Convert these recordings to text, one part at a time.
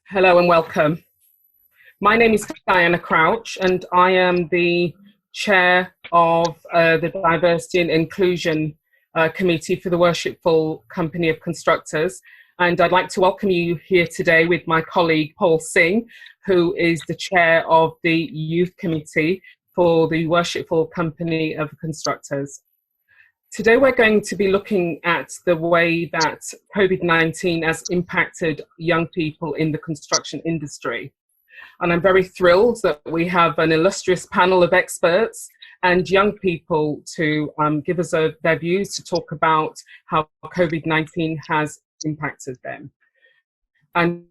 Hello and welcome. My name is Diana Crouch and I am the chair of the Diversity and Inclusion Committee for the Worshipful Company of Constructors. And I'd like to welcome you here today with my colleague Paul Singh, who is the chair of the Youth Committee for the Worshipful Company of Constructors. Today we're going to be looking at the way that COVID-19 has impacted young people in the construction industry. And I'm very thrilled that we have an illustrious panel of experts and young people to give us their views to talk about how COVID-19 has impacted them. And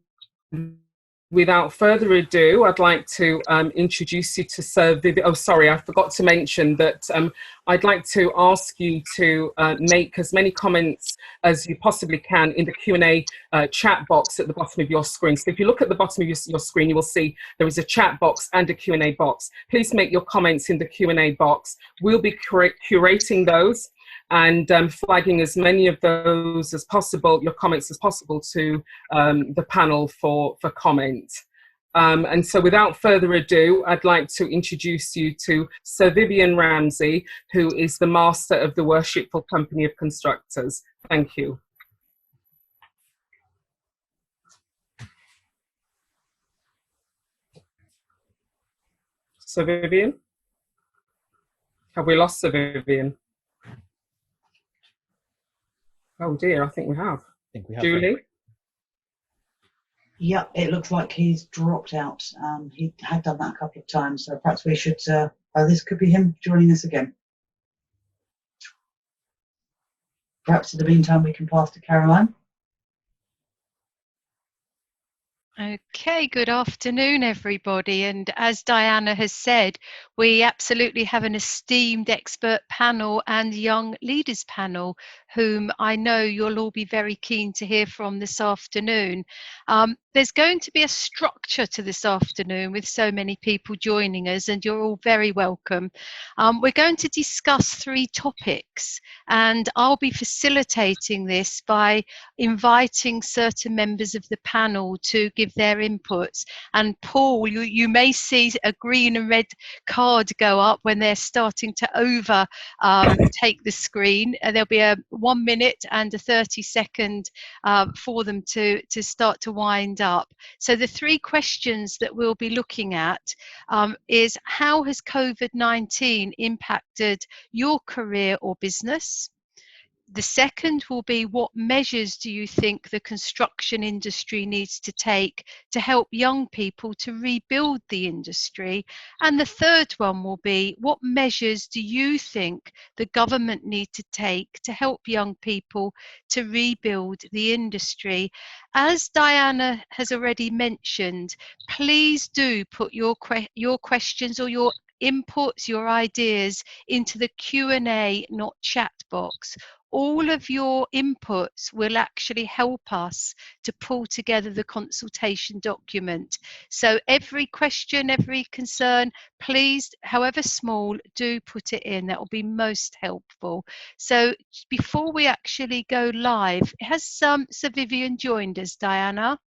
without further ado, I'd like to introduce you to Sir Vivian. Oh, sorry, I forgot to mention that I'd like to ask you to make as many comments as you possibly can in the Q&A chat box at the bottom of your screen. So if you look at the bottom of your screen, you will see there is a chat box and a Q&A box. Please make your comments in the Q&A box. We'll be curating those and flagging as many of those as possible, your comments as possible, to the panel for comment. And so without further ado, I'd like to introduce you to Sir Vivian Ramsey, who is the Master of the Worshipful Company of Constructors. Thank you. Sir Vivian? Have we lost Sir Vivian? Oh dear, I think we have. Julie? Yeah, it looks like he's dropped out. He had done that a couple of times, so perhaps we should, this could be him joining us again. Perhaps in the meantime we can pass to Caroline. Okay, good afternoon everybody, and as Diana has said, we absolutely have an esteemed expert panel and young leaders panel whom I know you'll all be very keen to hear from this afternoon. There's going to be a structure to this afternoon with so many people joining us, and you're all very welcome. We're going to discuss 3 topics, and I'll be facilitating this by inviting certain members of the panel to give their inputs. And Paul, you may see a green and red card go up when they're starting to take the screen. There'll be a 1 minute and a 30-second for them to start to wind up. So the 3 questions that we'll be looking at is, how has COVID-19 impacted your career or business? The second will be, what measures do you think the construction industry needs to take to help young people to rebuild the industry? And the third one will be, what measures do you think the government need to take to help young people to rebuild the industry? As Diana has already mentioned, please do put your questions or your inputs, your ideas into the Q&A, not chat box. All of your inputs will actually help us to pull together the consultation document. So every question, every concern, please, however small, do put it in. That will be most helpful. So before we actually go live, has Sir Vivian joined us, Diana?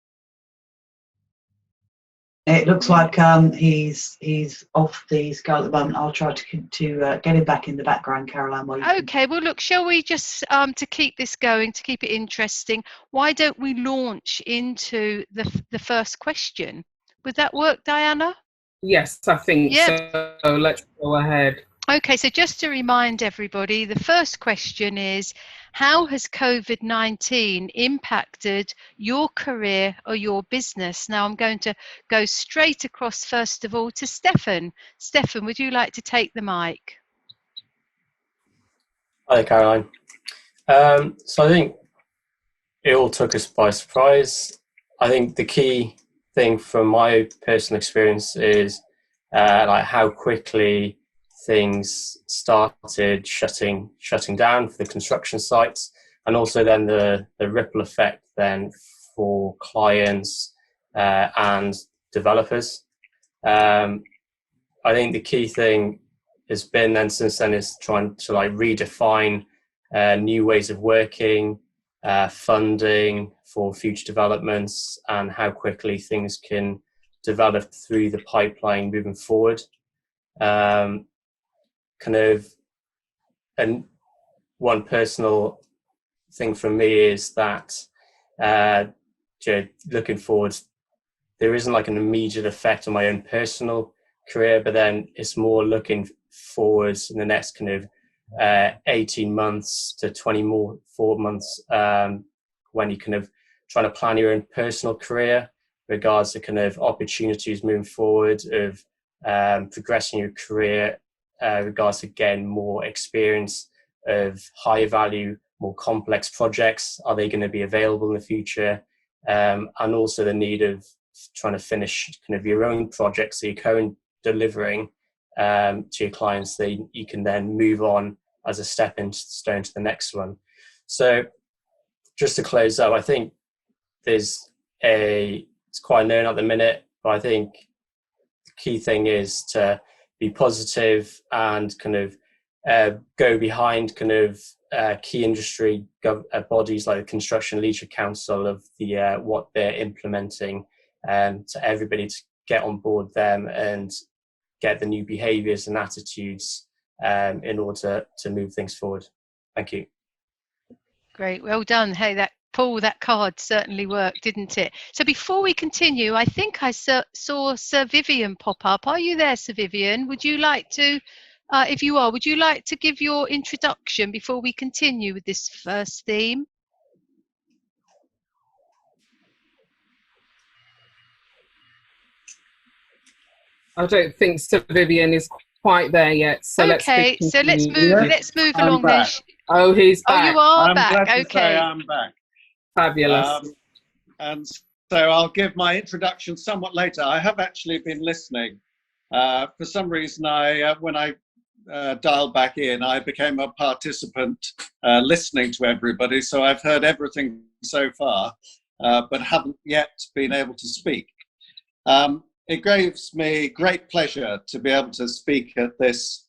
It looks like he's off the scale at the moment. I'll try to get him back in the background, Caroline. Okay, well look, shall we just, to keep this going, to keep it interesting, why don't we launch into the first question? Would that work, Diana? Yes, I think so. Let's go ahead. Okay, so just to remind everybody, the first question is, how has COVID-19 impacted your career or your business? Now I'm going to go straight across first of all to Stefan. Stefan, would you like to take the mic? Hi, Caroline. So I think it all took us by surprise. I think the key thing from my personal experience is like how quickly things started shutting down for the construction sites, and also then the ripple effect then for clients and developers. I think the key thing has been then since then is trying to like redefine new ways of working, funding for future developments, and how quickly things can develop through the pipeline moving forward. And one personal thing from me is that looking forward, there isn't like an immediate effect on my own personal career, but then it's more looking forwards in the next 18 months to 24 months, when you trying to plan your own personal career, regards to opportunities moving forward of progressing your career, regards to getting more experience of higher value, more complex projects. Are they going to be available in the future? And also the need of trying to finish your own projects that you're currently delivering to your clients, that you can then move on as a stepping stone to the next one. So just to close up, I think it's quite known at the minute, but I think the key thing is to be positive and go behind key industry bodies like the Construction Leadership Council of what they're implementing, to everybody to get on board them and get the new behaviours and attitudes in order to move things forward. Thank you. Great, well done. Hey, that card certainly worked, didn't it? So before we continue, I think I saw Sir Vivian pop up. Are you there, Sir Vivian? Would you like to, if you are, would you like to give your introduction before we continue with this first theme? I don't think Sir Vivian is quite there yet. So let's move along then. Oh, he's back. Oh, you are I'm back. glad to Okay. say I'm back. Fabulous. And so I'll give my introduction somewhat later. I have actually been listening. For some reason, when I dialed back in, I became a participant listening to everybody. So I've heard everything so far, but haven't yet been able to speak. It gives me great pleasure to be able to speak at this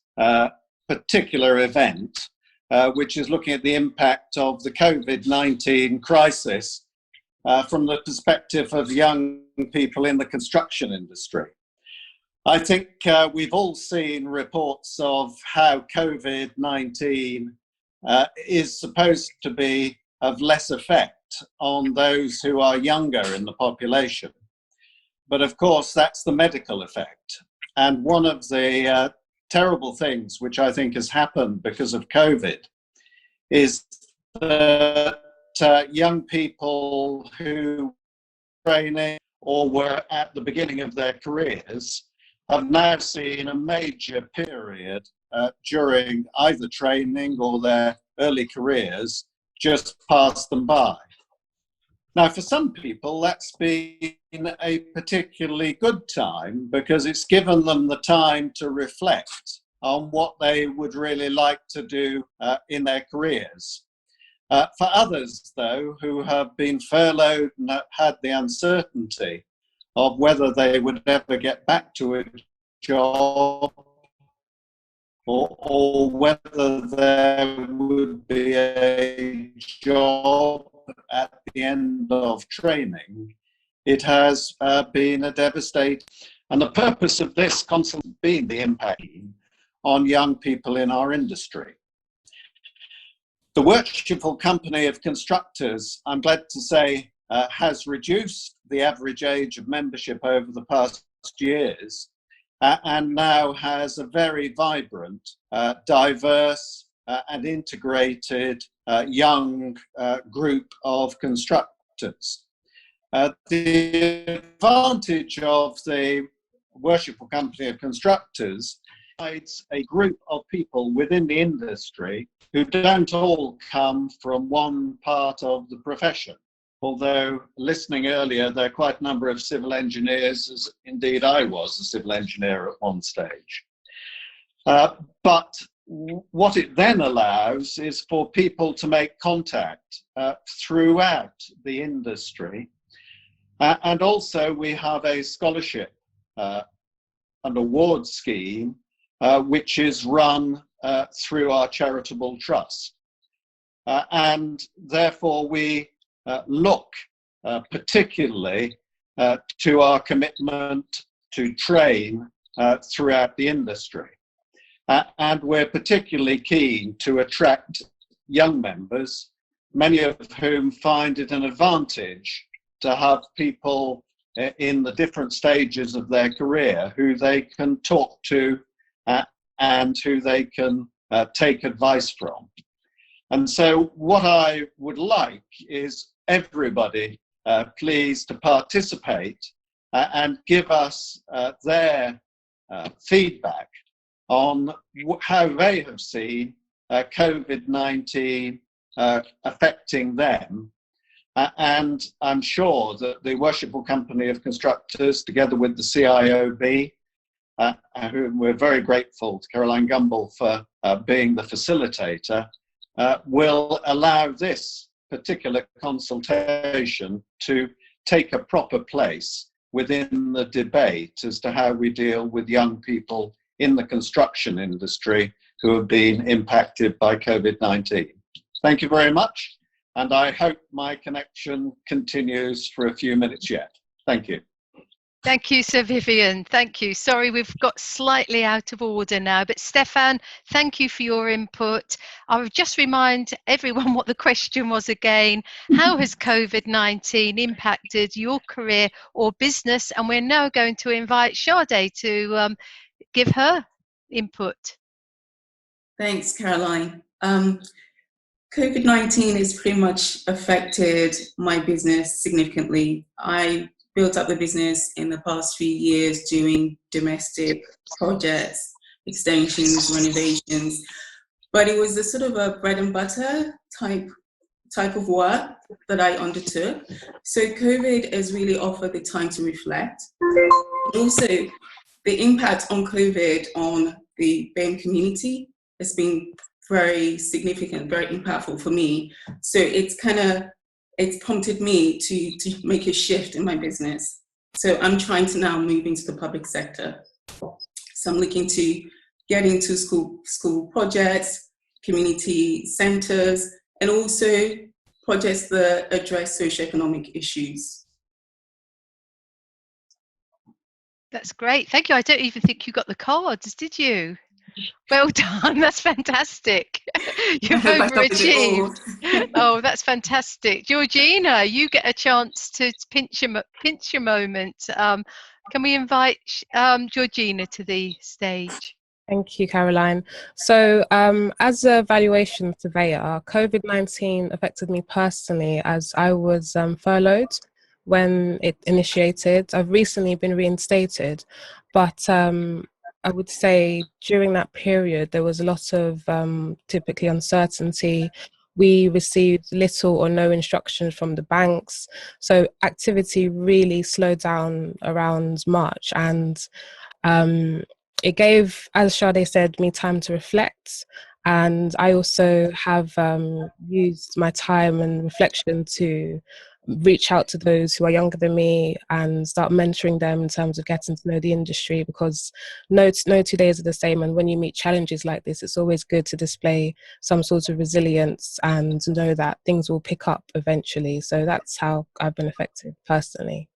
particular event, which is looking at the impact of the COVID-19 crisis from the perspective of young people in the construction industry. I think we've all seen reports of how COVID-19 is supposed to be of less effect on those who are younger in the population. But of course, that's the medical effect. And one of the terrible things which I think has happened because of COVID is that young people who were training or were at the beginning of their careers have now seen a major period during either training or their early careers just pass them by. Now, for some people, that's been a particularly good time because it's given them the time to reflect on what they would really like to do in their careers. For others, though, who have been furloughed and have had the uncertainty of whether they would ever get back to a job or whether there would be a job at the end of training, it has been a devastating. And the purpose of this consultation has been the impact on young people in our industry. The Worshipful Company of Constructors, I'm glad to say, has reduced the average age of membership over the past years and now has a very vibrant, diverse and integrated young group of constructors. The advantage of the Worshipful Company of Constructors is a group of people within the industry who don't all come from one part of the profession. Although listening earlier, there are quite a number of civil engineers, as indeed I was a civil engineer at one stage. But what it then allows is for people to make contact throughout the industry. And also we have a scholarship and award scheme which is run through our charitable trust. and therefore we look particularly to our commitment to train throughout the industry. And we're particularly keen to attract young members, many of whom find it an advantage to have people in the different stages of their career who they can talk to and who they can take advice from. And so what I would like is everybody please to participate and give us their feedback on how they have seen COVID-19 affecting them. And I'm sure that the Worshipful Company of Constructors, together with the CIOB, whom we're very grateful to Caroline Gumble for being the facilitator, will allow this particular consultation to take a proper place within the debate as to how we deal with young people in the construction industry who have been impacted by COVID-19. Thank you very much, and I hope my connection continues for a few minutes yet. Thank you. Thank you, Sir Vivian. Thank you. Sorry, we've got slightly out of order now, but Stefan, thank you for your input. I'll just remind everyone what the question was again. How has COVID-19 impacted your career or business? And we're now going to invite Sade to give her input. Thanks, Caroline. COVID-19 has pretty much affected my business significantly. I built up the business in the past few years doing domestic projects, extensions, renovations, but it was a sort of a bread and butter type of work that I undertook. So COVID has really offered the time to reflect. Also, the impact on COVID on the BAME community has been very significant, very impactful for me. So it's prompted me to make a shift in my business. So I'm trying to now move into the public sector. So I'm looking to get into school projects, community centres, and also projects that address socioeconomic issues. That's great. Thank you. I don't even think you got the cards, did you? Well done. That's fantastic. You've overachieved. Oh, that's fantastic. Georgina, you get a chance to pinch your moment. Can we invite Georgina to the stage? Thank you, Caroline. So as a valuation surveyor, COVID-19 affected me personally as I was furloughed when it initiated. I've recently been reinstated, but I would say during that period, there was a lot of typically uncertainty. We received little or no instruction from the banks. So activity really slowed down around March. And it gave, as Sade said, me time to reflect. And I also have used my time and reflection to reach out to those who are younger than me and start mentoring them in terms of getting to know the industry, because no 2 days are the same. And when you meet challenges like this, it's always good to display some sort of resilience and know that things will pick up eventually. So that's how I've been affected personally.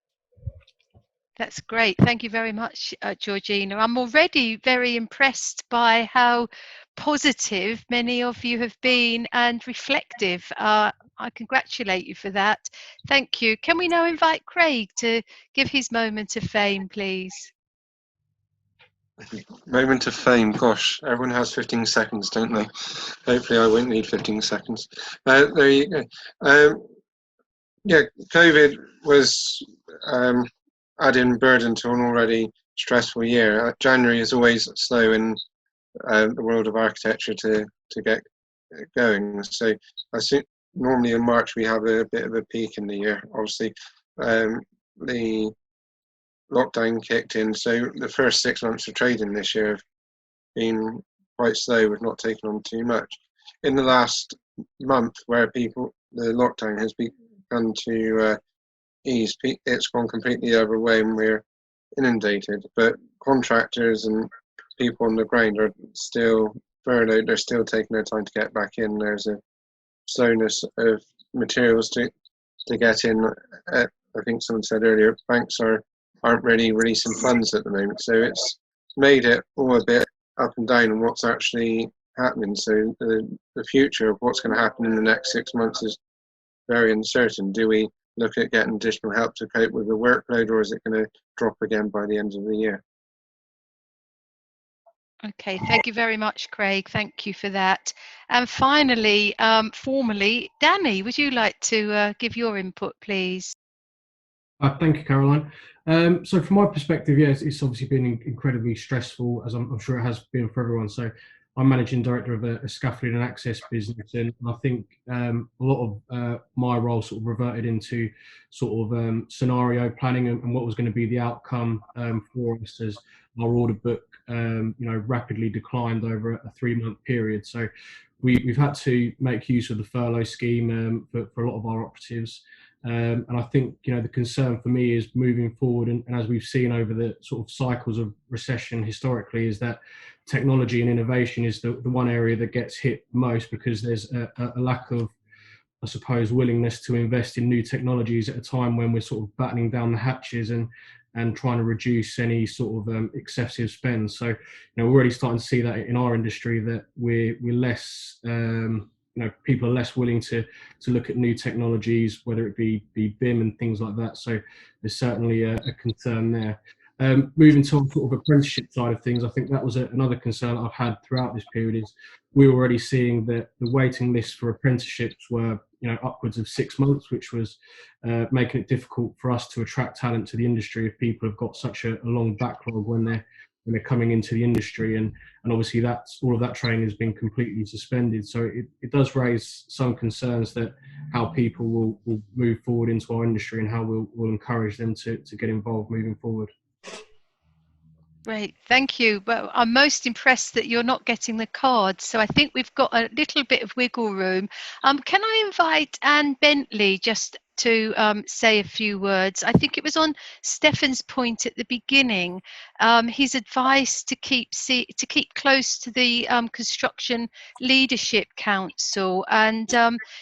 That's great. Thank you very much, Georgina. I'm already very impressed by how positive many of you have been and reflective. I congratulate you for that. Thank you. Can we now invite Craig to give his moment of fame, please? Moment of fame, gosh, everyone has 15 seconds, don't they? Hopefully I won't need 15 seconds. There you go. Yeah, COVID was adding burden to an already stressful year. January is always slow in the world of architecture to get going. So I think normally in March we have a bit of a peak in the year. Obviously, the lockdown kicked in, so the first 6 months of trading this year have been quite slow. We've not taken on too much. In the last month, where the lockdown has begun to ease, it's gone completely the other way and we're inundated. But contractors and people on the ground are still furloughed. They're still taking their time to get back in. There's a slowness of materials to get in. I think someone said earlier, banks aren't really releasing funds at the moment, so it's made it all a bit up and down on what's actually happening. So the future of what's going to happen in the next 6 months is very uncertain. Do we look at getting additional help to cope with the workload, or is it going to drop again by the end of the year? Okay, thank you very much, Craig. Thank you for that. And finally, formally, Danny, would you like to give your input, please? Thank you, Caroline. So from my perspective, yes, it's obviously been incredibly stressful, as I'm sure it has been for everyone. So I'm managing director of a scaffolding and access business, and I think a lot of my role sort of reverted into sort of scenario planning and what was going to be the outcome for us as our order book rapidly declined over a 3-month period. So we've had to make use of the furlough scheme for a lot of our operatives. And I think, the concern for me is moving forward, and as we've seen over the sort of cycles of recession historically, is that technology and innovation is the one area that gets hit most, because there's a lack of, I suppose, willingness to invest in new technologies at a time when we're sort of battening down the hatches and trying to reduce any sort of excessive spend. So, we're already starting to see that in our industry, that we're less, people are less willing to look at new technologies, whether it be BIM and things like that. So there's certainly a concern there. Moving to sort of apprenticeship side of things, I think that was another concern I've had throughout this period, is we're already seeing that the waiting lists for apprenticeships were upwards of 6 months, which was making it difficult for us to attract talent to the industry if people have got such a long backlog when they're coming into the industry, and obviously all of that training has been completely suspended. So it does raise some concerns that how people will move forward into our industry, and how we'll encourage them to get involved moving forward. Great, thank you. Well, I'm most impressed that you're not getting the cards, so I think we've got a little bit of wiggle room. Can I invite Ann Bentley just to say a few words? I think it was on Stefan's point at the beginning, his advice to keep close to the Construction Leadership Council, and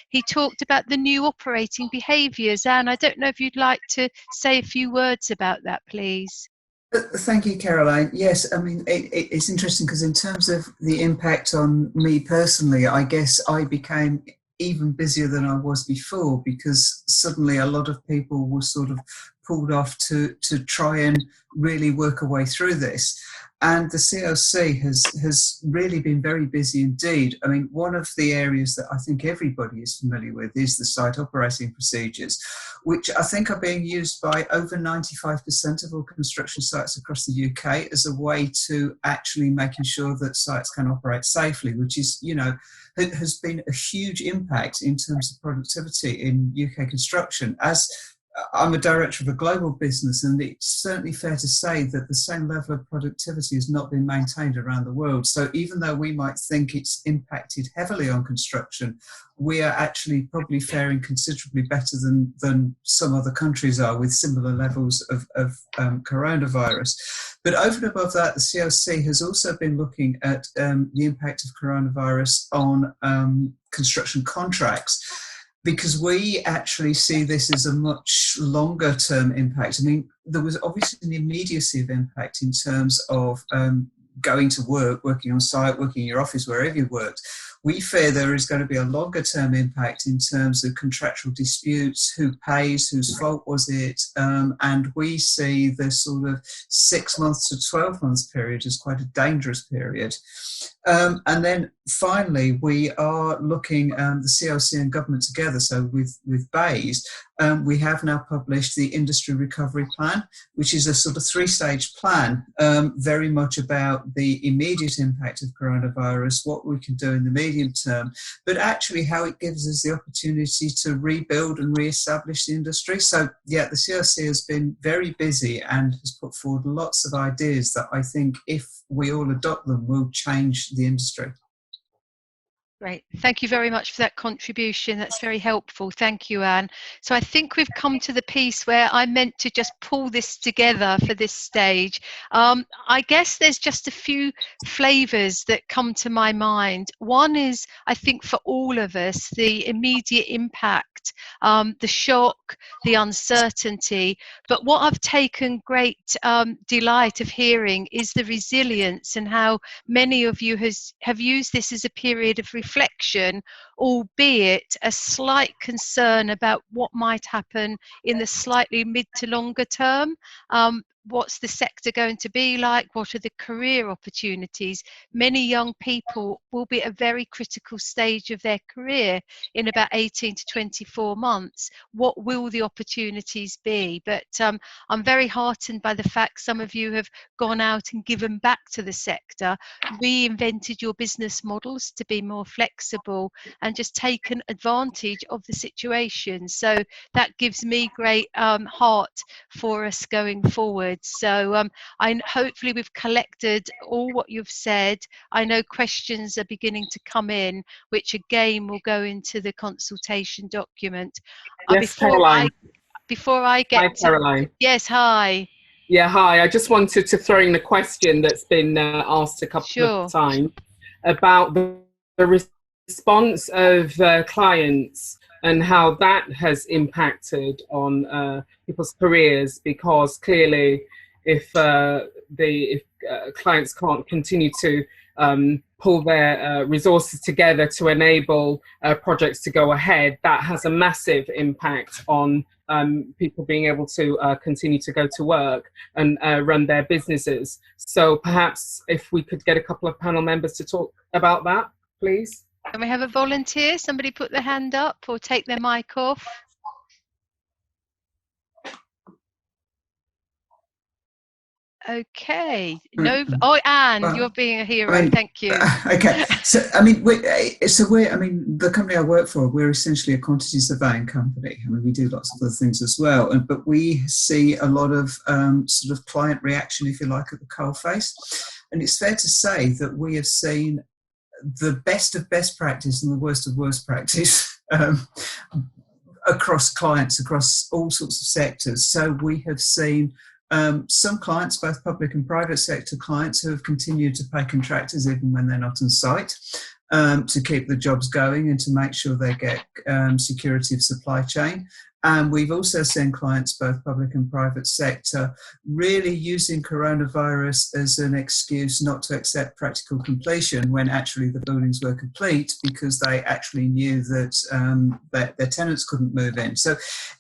he talked about the new operating behaviours. Anne, I don't know if you'd like to say a few words about that, please. Thank you, Caroline. Yes, I mean, it's interesting because in terms of the impact on me personally, I guess I became even busier than I was before, because suddenly a lot of people were sort of pulled off to try and really work a way through this. And the CLC has really been very busy indeed. I mean, one of the areas that I think everybody is familiar with is the site operating procedures, which I think are being used by over 95% of all construction sites across the UK as a way to actually making sure that sites can operate safely, which is, has been a huge impact in terms of productivity in UK construction. As I'm a director of a global business, and it's certainly fair to say that the same level of productivity has not been maintained around the world. So even though we might think it's impacted heavily on construction, we are actually probably faring considerably better than some other countries are with similar levels of coronavirus. But over and above that, the CLC has also been looking at the impact of coronavirus on construction contracts, because we actually see this as a much longer term impact. I mean, there was obviously an immediacy of impact in terms of going to work, working on site, working in your office, wherever you worked. We fear there is going to be a longer term impact in terms of contractual disputes, who pays, whose fault was it, and we see the sort of 6 months to 12 months period as quite a dangerous period. And then finally, we are looking, the CLC and government together, so with BAYS, we have now published the Industry Recovery Plan, which is a sort of 3-stage plan, very much about the immediate impact of coronavirus, what we can do in the medium term, but actually how it gives us the opportunity to rebuild and re-establish the industry. So yeah, the CLC has been very busy and has put forward lots of ideas that I think, if we all adopt them, will change the industry. Great. Thank you very much for that contribution. That's very helpful. Thank you, Anne. So I think we've come to the piece where I meant to just pull this together for this stage. I guess there's just a few flavours that come to my mind. One is, I think for all of us, the immediate impact, the shock, the uncertainty. But what I've taken great delight of hearing is the resilience, and how many of you have used this as a period of reflection, albeit a slight concern about what might happen in the slightly mid to longer term. What's the sector going to be like? What are the career opportunities? Many young people will be at a very critical stage of their career in about 18 to 24 months. What will the opportunities be? But I'm very heartened by the fact some of you have gone out and given back to the sector, reinvented your business models to be more flexible, and just taken advantage of the situation. So that gives me great heart for us going forward. So hopefully we've collected all what you've said. I know questions are beginning to come in, which again will go into the consultation document. Yes, Caroline. Before I get Hi, Caroline. Yes, hi. Yeah, hi. I just wanted to throw in a question that's been asked a couple of times about the response of clients and how that has impacted on people's careers, because clearly if clients can't continue to pull their resources together to enable projects to go ahead, that has a massive impact on people being able to continue to go to work and run their businesses. So perhaps if we could get a couple of panel members to talk about that, please. Can we have a volunteer? Somebody put their hand up or take their mic off. Okay. No. Oh, Anne, well, you're being a hero. Thank you. Okay. So, I mean, the company I work for, we're essentially a quantity surveying company. I mean, we do lots of other things as well, but we see a lot of sort of client reaction, if you like, at the coalface. And it's fair to say that we have seen the best of best practice and the worst of worst practice across clients, across all sorts of sectors. So we have seen some clients, both public and private sector clients, who have continued to pay contractors even when they're not on site, to keep the jobs going and to make sure they get security of supply chain. And we've also seen clients, both public and private sector, really using coronavirus as an excuse not to accept practical completion when actually the buildings were complete, because they actually knew that their tenants couldn't move in. So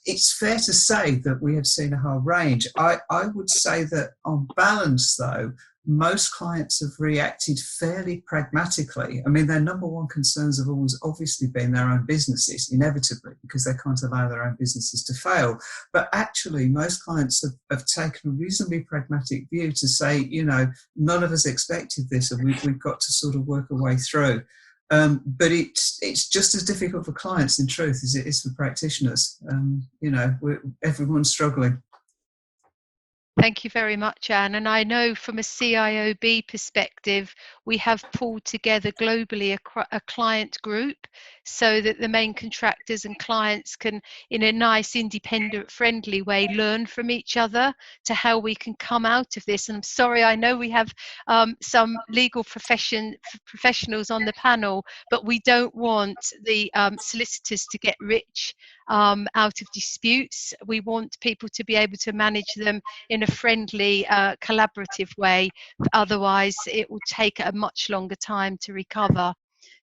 it's fair to say that we have seen a whole range. I would say that on balance, though, most clients have reacted fairly pragmatically. I mean, their number one concerns have always obviously been their own businesses, inevitably, because they can't allow their own businesses to fail. But actually, most clients have taken a reasonably pragmatic view to say, you know, none of us expected this, and we've got to sort of work our way through. But it's just as difficult for clients, in truth, as it is for practitioners. You know, everyone's struggling. Thank you very much, Anne. And I know from a CIOB perspective, we have pulled together globally a client group so that the main contractors and clients can, in a nice, independent, friendly way, learn from each other to how we can come out of this. And I'm sorry, I know we have some legal professionals on the panel, but we don't want the solicitors to get rich out of disputes. We want people to be able to manage them in a friendly, collaborative way. Otherwise, it will take a much longer time to recover.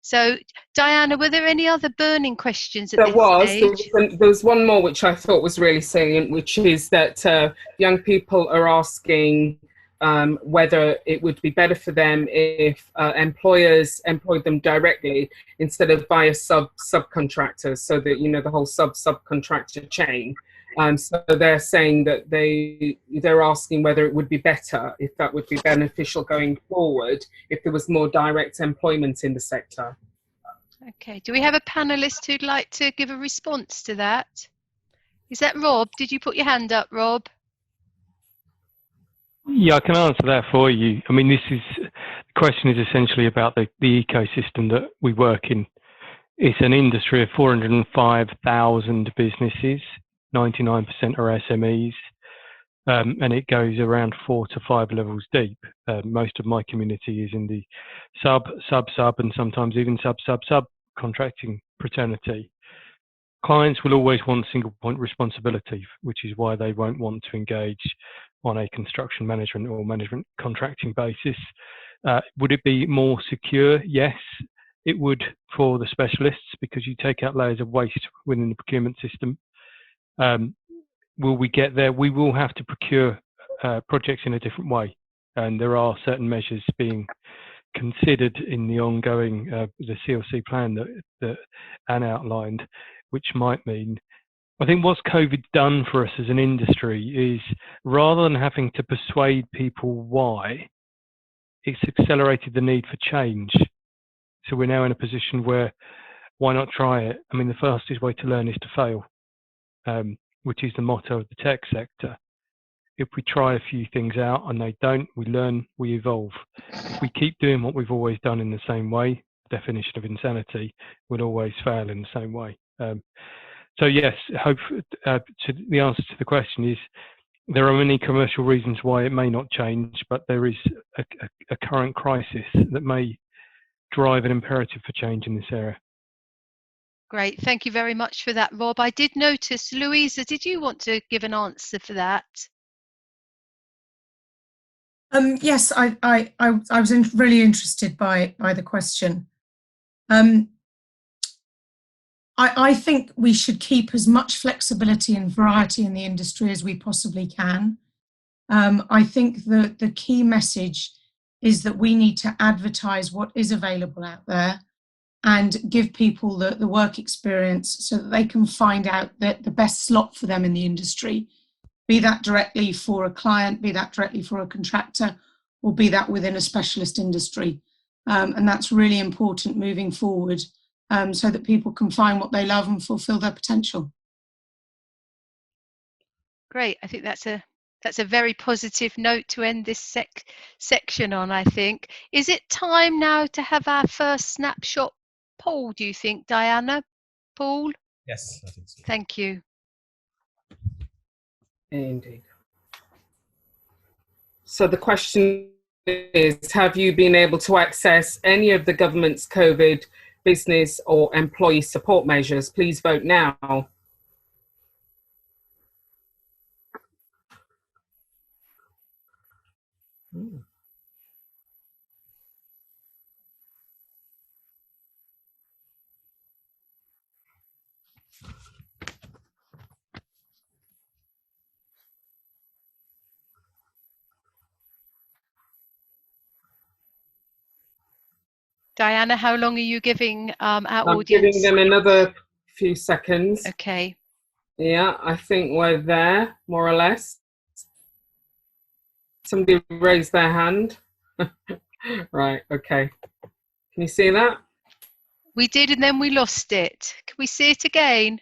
So, Diana, were there any other burning questions at this stage? There was one more which I thought was really salient, which is that young people are asking whether it would be better for them if employers employed them directly instead of via subcontractors, so that, you know, the whole subcontractor chain. So they're saying that they're asking whether it would be better, if that would be beneficial going forward, if there was more direct employment in the sector. Okay, do we have a panelist who'd like to give a response to that? Is that Rob? Did you put your hand up, Rob? Yeah, I can answer that for you. I mean, the question is essentially about the ecosystem that we work in. It's an industry of 405,000 businesses, 99% are SMEs, and it goes around 4 to 5 levels deep. Most of my community is in the sub, and sometimes even sub contracting fraternity. Clients will always want single point responsibility, which is why they won't want to engage on a construction management or management contracting basis. Would it be more secure? Yes, it would for the specialists, because you take out layers of waste within the procurement system. Will we get there? We will have to procure projects in a different way, and there are certain measures being considered in the ongoing the CLC plan that Anne outlined, which might mean, I think what's COVID done for us as an industry is, rather than having to persuade people why, it's accelerated the need for change. So we're now in a position where, why not try it? I mean, the fastest way to learn is to fail, which is the motto of the tech sector. If we try a few things out and they don't, we learn, we evolve. If we keep doing what we've always done in the same way, definition of insanity, we'll always fail in the same way. So yes, the answer to the question is, there are many commercial reasons why it may not change, but there is a current crisis that may drive an imperative for change in this area. Great, thank you very much for that, Rob. I did notice, Louisa, did you want to give an answer for that? Yes, I was really interested by the question. I think we should keep as much flexibility and variety in the industry as we possibly can. I think the key message is that we need to advertise what is available out there and give people the work experience so that they can find out the best slot for them in the industry, be that directly for a client, be that directly for a contractor, or be that within a specialist industry. And that's really important moving forward, so that people can find what they love and fulfill their potential. Great, I think that's a very positive note to end this section on, I think. Is it time now to have our first snapshot poll, do you think, Diana? Paul? Yes, I think so. Thank you. Indeed. So the question is, have you been able to access any of the government's COVID business or employee support measures? Please vote now. Diana, how long are you giving our I'm audience? giving them another few seconds. Okay. Yeah, I think we're there, more or less. Somebody raised their hand. Right, okay. Can you see that? We did, and then we lost it. Can we see it again?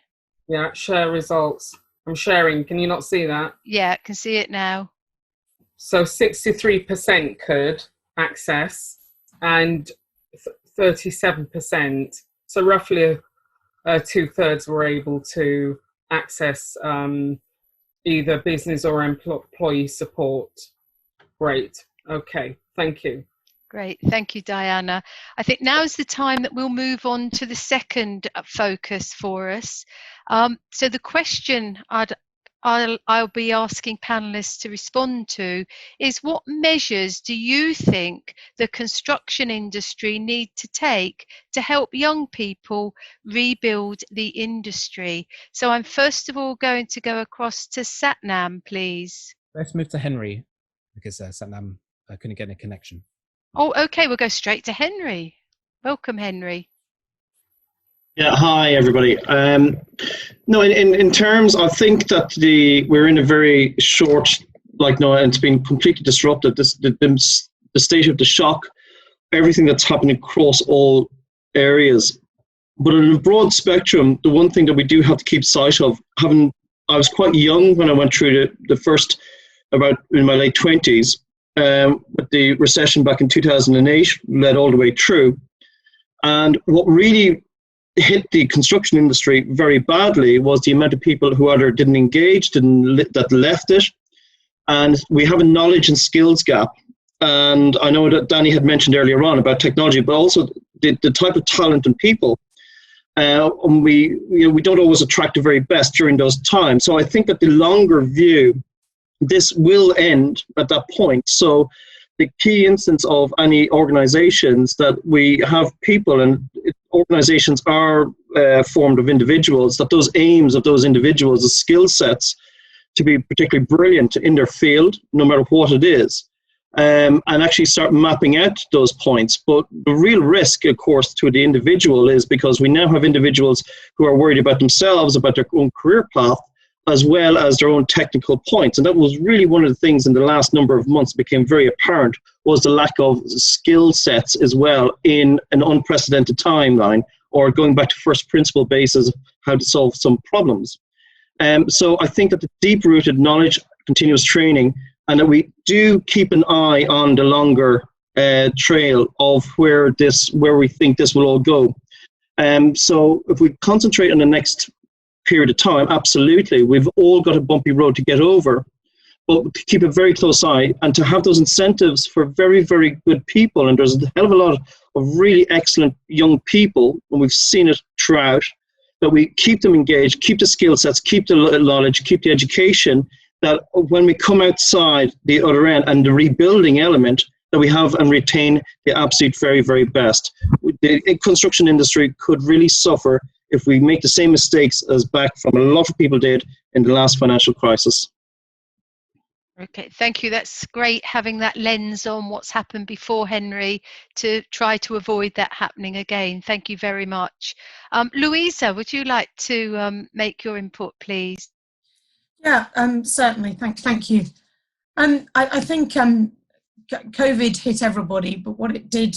Yeah, share results. I'm sharing. Can you not see that? Yeah, I can see it now. So 63% could access, and 37%, so roughly 2/3 were able to access either business or employee support. Great. Okay, thank you. Great, thank you, Diana. I think now's the time that we'll move on to the second focus for us. So the question I'll be asking panelists to respond to is, what measures do you think the construction industry need to take to help young people rebuild the industry? So I'm first of all going to go across to Satnam, please. Let's move to Henry, because Satnam couldn't get a connection. Oh, okay, we'll go straight to Henry. Welcome, Henry. Yeah, hi everybody. No, in terms, I think that we're in a very short, and it's been completely disrupted. The state of the shock, everything that's happening across all areas. But in a broad spectrum, the one thing that we do have to keep sight of, I was quite young when I went through the first, about in my late 20s, with the recession back in 2008, led all the way through. And what really hit the construction industry very badly was the amount of people who either didn't engage, that left it. And we have a knowledge and skills gap. And I know that Danny had mentioned earlier on about technology, but also the type of talent and people. And we don't always attract the very best during those times. So I think that the longer view, this will end at that point. So the key instance of any organizations that we have people, and organizations are formed of individuals, that those aims of those individuals, the skill sets to be particularly brilliant in their field, no matter what it is, and actually start mapping out those points. But the real risk, of course, to the individual is because we now have individuals who are worried about themselves, about their own career path, as well as their own technical points. And that was really one of the things in the last number of months became very apparent, was the lack of skill sets as well in an unprecedented timeline, or going back to first principle basis of how to solve some problems. So I think that the deep-rooted knowledge, continuous training, and that we do keep an eye on the longer trail of where we think this will all go. So if we concentrate on the next period of time, absolutely, we've all got a bumpy road to get over, but to keep a very close eye and to have those incentives for very, very good people. And there's a hell of a lot of really excellent young people, and we've seen it throughout, that we keep them engaged, keep the skill sets, keep the knowledge, keep the education, that when we come outside the other end and the rebuilding element, that we have and retain the absolute very, very best. The construction industry could really suffer if we make the same mistakes as back from a lot of people did in the last financial crisis. Okay, thank you. That's great, having that lens on what's happened before, Henry, to try to avoid that happening again. Thank you very much. Louisa, would you like to make your input, please? Yeah, certainly. Thank you. I think COVID hit everybody, but what it did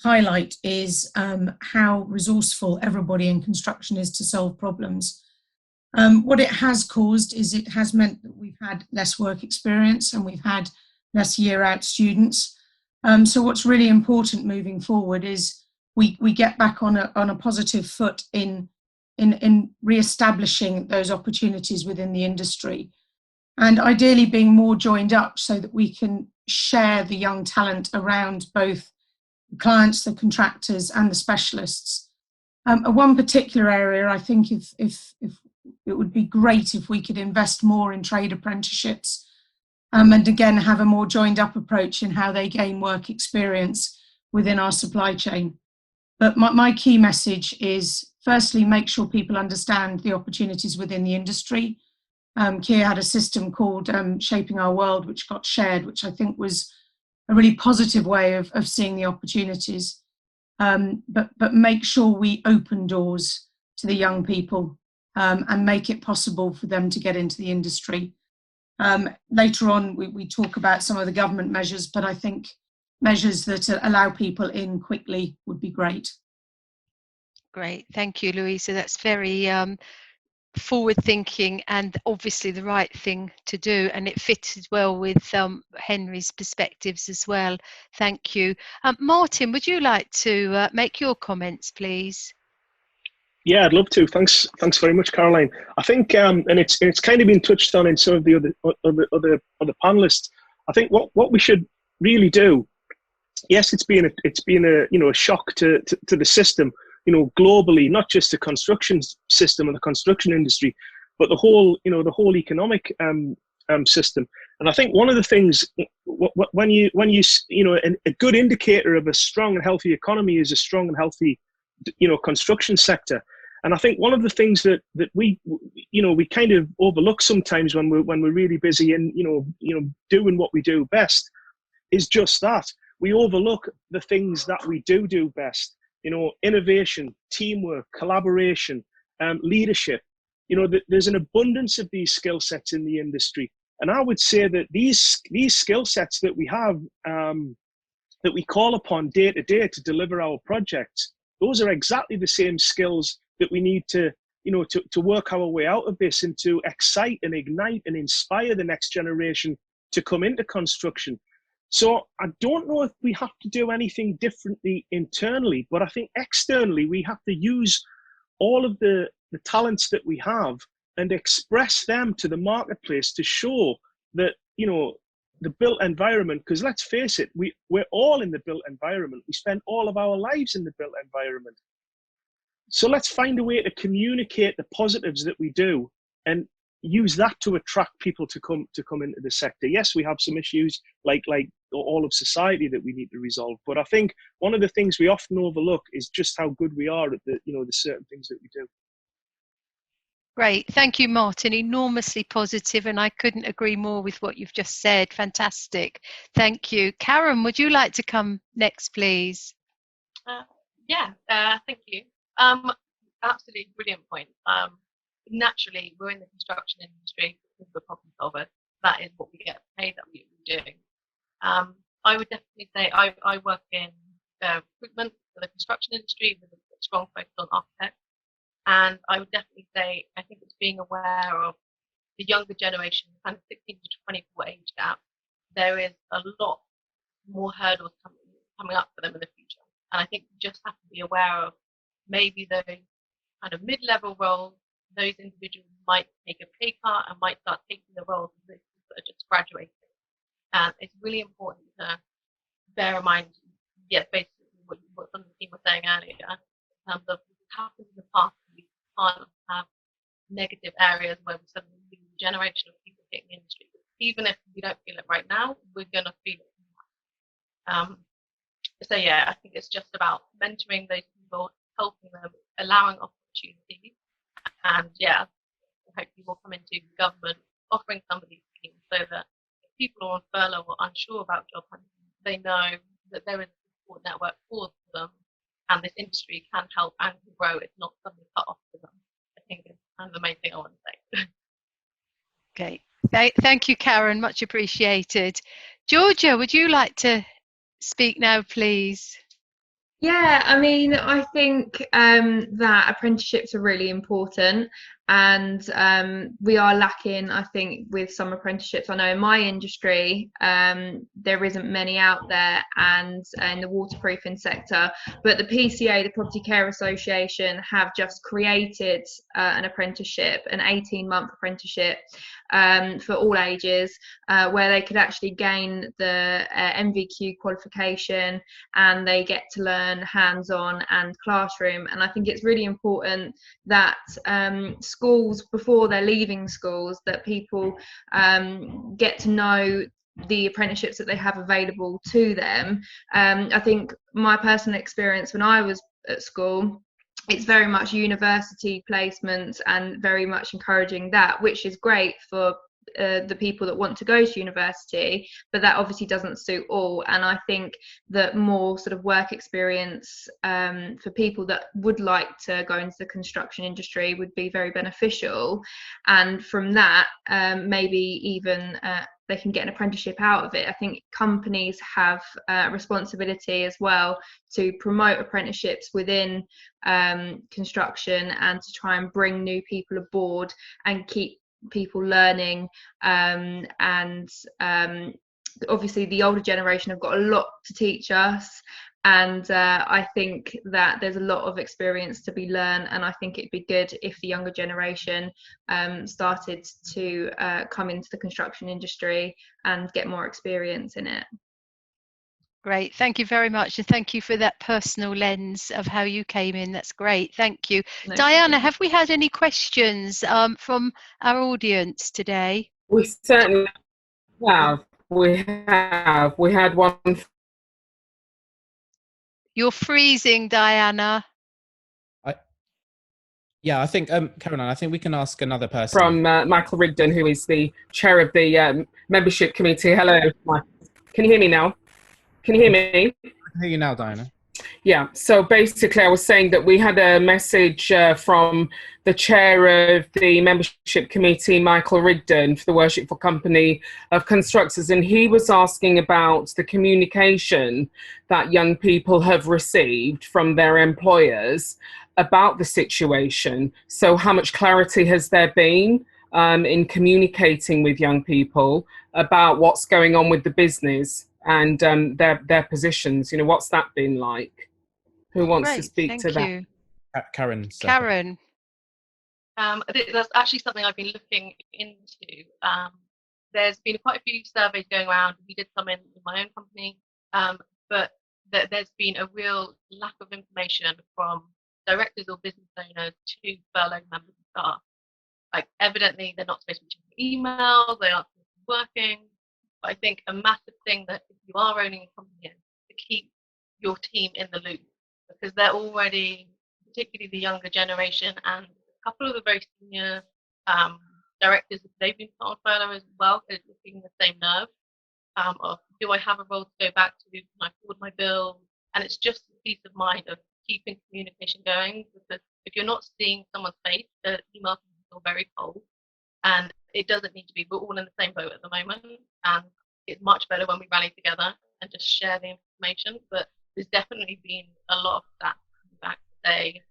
highlight is how resourceful everybody in construction is to solve problems. What it has caused is it has meant that we've had less work experience and we've had less year-out students. So what's really important moving forward is we get back on a positive foot in re-establishing those opportunities within the industry, and ideally being more joined up so that we can share the young talent around both the clients, the contractors and the specialists. One particular area, I think if it would be great if we could invest more in trade apprenticeships, and again have a more joined up approach in how they gain work experience within our supply chain. But my key message is, firstly, make sure people understand the opportunities within the industry. Kier had a system called Shaping Our World, which got shared, which I think was a really positive way of seeing the opportunities. But make sure we open doors to the young people and make it possible for them to get into the industry. Later on, we talk about some of the government measures, but I think measures that allow people in quickly would be great. Great, thank you, Louisa. That's very forward thinking and obviously the right thing to do, and it fits well with Henry's perspectives as well. Thank you. Martin, would you like to make your comments, please? Yeah, I'd love to. Thanks very much, Caroline. I think, and it's kind of been touched on in some of the other panelists. I think what we should really do. Yes, it's been a shock to the system, globally, not just the construction system and the construction industry, but the whole economic system. And I think one of the things when you a good indicator of a strong and healthy economy is a strong and healthy construction sector. And I think one of the things that we kind of overlook sometimes when we're really busy in doing what we do best is just that. We overlook the things that we do best. Innovation, teamwork, collaboration, leadership. There's an abundance of these skill sets in the industry. And I would say that these skill sets that we have, that we call upon day to day to deliver our projects, those are exactly the same skills that we need to work our way out of this and to excite and ignite and inspire the next generation to come into construction. So I don't know if we have to do anything differently internally, but I think externally we have to use all of the talents that we have and express them to the marketplace to show that, you know, the built environment, because let's face it, we're all in the built environment. We spend all of our lives in the built environment. So let's find a way to communicate the positives that we do and use that to attract people to come into the sector. Yes, we have some issues like all of society that we need to resolve, but I think one of the things we often overlook is just how good we are at the certain things that we do. Great, thank you, Martin. Enormously positive, and I couldn't agree more with what you've just said. Fantastic, thank you. Karen, would you like to come next, please? Thank you. Absolutely brilliant point. Naturally, we're in the construction industry because we're problem solvers. That is what we get paid that we're doing. I would definitely say I work in recruitment for the construction industry with a strong focus on architects. And I would definitely say, I think it's being aware of the younger generation, kind of 16 to 24 age gap. There is a lot more hurdles coming up for them in the future. And I think we just have to be aware of maybe those kind of mid-level roles. Those individuals might take a pay cut and might start taking the roles of those people that are just graduating. And it's really important to bear in mind, basically what some of the team was saying earlier, in terms of what's happened in the past. We can't have negative areas where we suddenly lose a generation of people getting the industry. Even if we don't feel it right now, we're going to feel it. I think it's just about mentoring those people, helping them, allowing opportunities. And hopefully we'll come into government offering some of these schemes so that if people are on furlough or unsure about job hunting, they know that there is a support network for them and this industry can help and can grow. It's not something cut off for them. I think it's kind of the main thing I want to say. Okay, thank you, Karen, much appreciated. Georgia, would you like to speak now, please? Yeah, I mean, I think that apprenticeships are really important, and we are lacking, I think, with some apprenticeships. I know in my industry there isn't many out there, and in the waterproofing sector, but the PCA, the Property Care Association, have just created an apprenticeship, an 18-month apprenticeship for all ages, where they could actually gain the MVQ qualification, and they get to learn hands-on and classroom. And I think it's really important that schools, before they're leaving schools, that people get to know the apprenticeships that they have available to them. I think my personal experience when I was at school, it's very much university placements and very much encouraging that, which is great for the people that want to go to university, but that obviously doesn't suit all. And I think that more sort of work experience for people that would like to go into the construction industry would be very beneficial. And from that, maybe even they can get an apprenticeship out of it. I think companies have a responsibility as well to promote apprenticeships within construction and to try and bring new people aboard and keep people learning. Obviously the older generation have got a lot to teach us, and I think that there's a lot of experience to be learned, and I think it'd be good if the younger generation started to come into the construction industry and get more experience in it. Great, thank you very much, and thank you for that personal lens of how you came in. That's great, thank you. No, Diana, have we had any questions from our audience today? We certainly have. We had one. You're freezing, Diana. I think, Caroline, I think we can ask another person. From Michael Rigdon, who is the chair of the membership committee. Hello, Mike. Can you hear me now? Can you hear me? I can hear you now, Diana. Yeah, so basically I was saying that we had a message from the chair of the membership committee, Michael Rigdon, for the Worshipful Company of Constructors, and he was asking about the communication that young people have received from their employers about the situation. So how much clarity has there been in communicating with young people about what's going on with the business and their positions. You know, what's that been like? Who wants to speak to that? Karen. Karen. That's actually something I've been looking into. There's been quite a few surveys going around. We did some in my own company, but there's been a real lack of information from directors or business owners to furloughed members of staff. Like, evidently, they're not supposed to be checking emails, they aren't supposed to be working. But I think a massive thing that if you are owning a company is to keep your team in the loop, because they're already, particularly the younger generation, and a couple of the very senior directors, they've been put on furlough as well, because they're feeling the same nerve of, do I have a role to go back to? Can I afford my bills? And it's just the peace of mind of keeping communication going, because if you're not seeing someone's face, the email can feel very cold, and it doesn't need to be. We're all in the same boat at the moment, and it's much better when we rally together and just share the information. But there's definitely been a lot of that back today.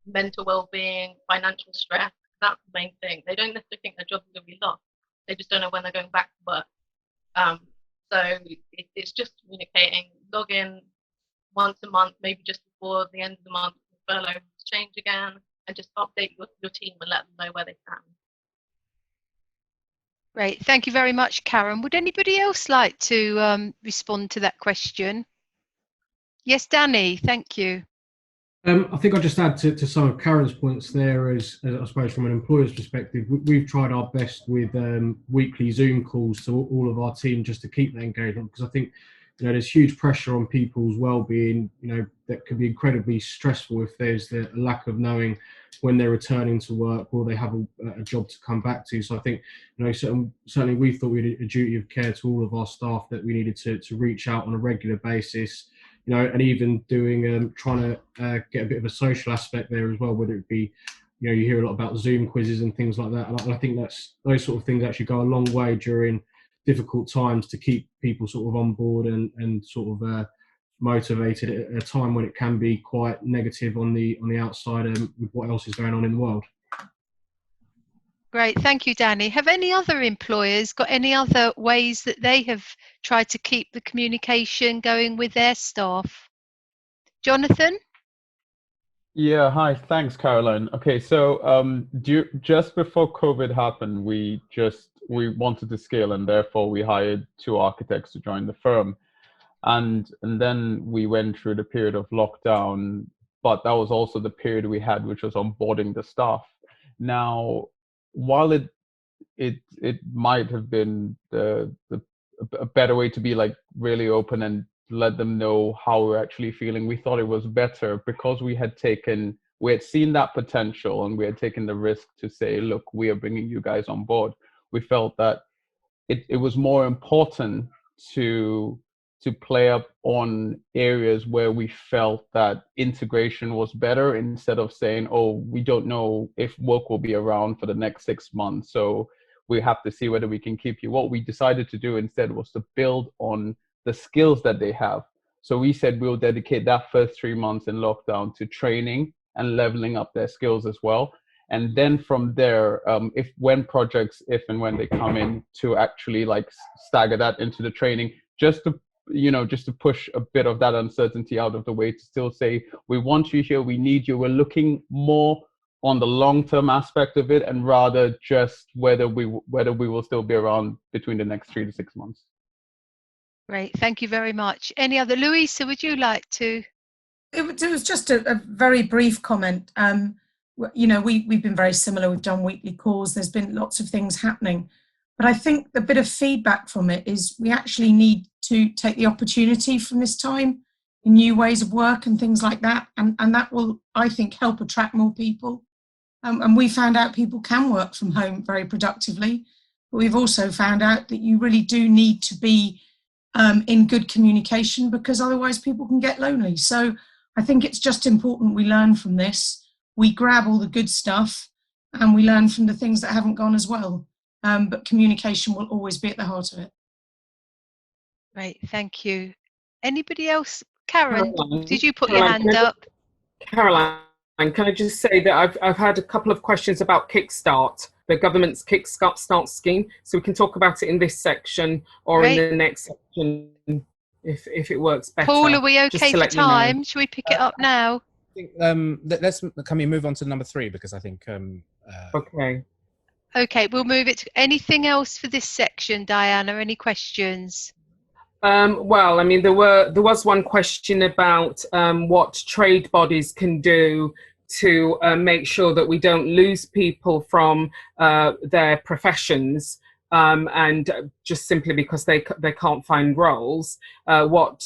Mental well-being, financial stress, that's the main thing. They don't necessarily think their jobs are going to be lost. They just don't know when they're going back to work. So it's just communicating, log in once a month, maybe just before the end of the month, the furlough change again, and just update your team and let them know where they stand. Great, thank you very much, Karen. Would anybody else like to respond to that question? Yes, Danny, thank you. I think I'll just add to some of Karen's points there, as I suppose from an employer's perspective, we've tried our best with weekly Zoom calls to all of our team just to keep that engagement, because I think, you know, there's huge pressure on people's well-being, you know, that can be incredibly stressful if there's the lack of knowing when they're returning to work or they have a job to come back to. So I think, you know, certainly we thought we had a duty of care to all of our staff that we needed to reach out on a regular basis, you know, and even doing trying to get a bit of a social aspect there as well, whether it be, you know, you hear a lot about Zoom quizzes and things like that, and I think those sort of things actually go a long way during difficult times to keep people sort of on board and sort of motivated at a time when it can be quite negative on the outside with what else is going on in the world. Great, thank you, Danny. Have any other employers got any other ways that they have tried to keep the communication going with their staff? Jonathan? Yeah, hi, thanks, Caroline. Okay, so just before COVID happened, we wanted to scale, and therefore we hired 2 architects to join the firm. And then we went through the period of lockdown, but that was also the period we had, which was onboarding the staff. Now, while it might have been a better way to be like really open and let them know how we're actually feeling, we thought it was better because we had seen that potential and we had taken the risk to say, look, we are bringing you guys on board. We felt that it was more important to play up on areas where we felt that integration was better, instead of saying, oh, we don't know if work will be around for the next 6 months, so we have to see whether we can keep you. What we decided to do instead was to build on the skills that they have. So we said we'll dedicate that first 3 months in lockdown to training and leveling up their skills as well. And then from there, if and when they come in, to actually like stagger that into the training, just to push a bit of that uncertainty out of the way, to still say, we want you here, we need you. We're looking more on the long-term aspect of it, and rather just whether we will still be around between the next 3 to 6 months. Great, thank you very much. Any other, Louisa, would you like to? It was just a very brief comment. You know, we've been very similar. We've done weekly calls. There's been lots of things happening. But I think the bit of feedback from it is we actually need to take the opportunity from this time in new ways of work and things like that. And that will, I think, help attract more people. And we found out people can work from home very productively. But we've also found out that you really do need to be in good communication, because otherwise people can get lonely. So I think it's just important we learn from this. We grab all the good stuff and we learn from the things that haven't gone as well. But communication will always be at the heart of it. Great, thank you. Anybody else? Karen, Caroline, did you put your hand up? Caroline, can I just say that I've had a couple of questions about Kickstart, the government's Kickstart scheme. So we can talk about it in this section or in the next section. if it works better. Paul, are we just okay to for let you know. time? Shall we pick it up now? I think, can we move on to number 3, because I think okay. Okay, we'll move it to anything else for this section, Diana? Any questions? Well, I mean, there was one question about what trade bodies can do to make sure that we don't lose people from their professions, and just simply because they can't find roles. What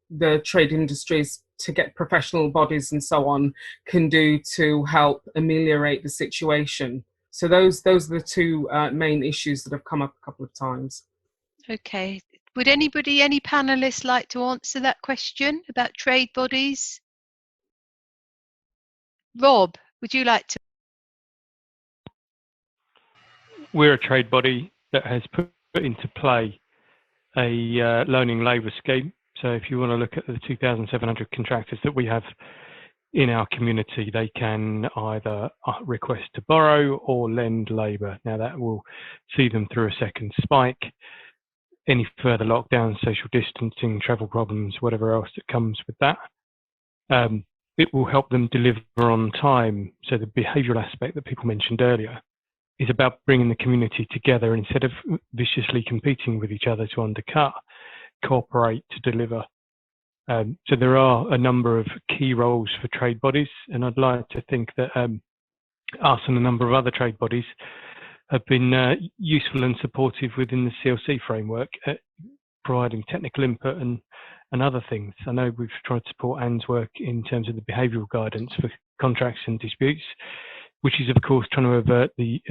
the trade industries, to get professional bodies and so on, can do to help ameliorate the situation. So those are the two main issues that have come up a couple of times. Okay. Would any panelists like to answer that question about trade bodies? Rob, would you like to? We're a trade body that has put into play a loaning labour scheme. So if you want to look at the 2,700 contractors that we have in our community, they can either request to borrow or lend labour. Now that will see them through a second spike. Any further lockdowns, social distancing, travel problems, whatever else that comes with that. It will help them deliver on time. So the behavioural aspect that people mentioned earlier is about bringing the community together instead of viciously competing with each other to undercut, cooperate to deliver. So there are a number of key roles for trade bodies, and I'd like to think that us and a number of other trade bodies have been useful and supportive within the CLC framework at providing technical input and other things. I know we've tried to support Ann's work in terms of the behavioural guidance for contracts and disputes, which is of course trying to avert the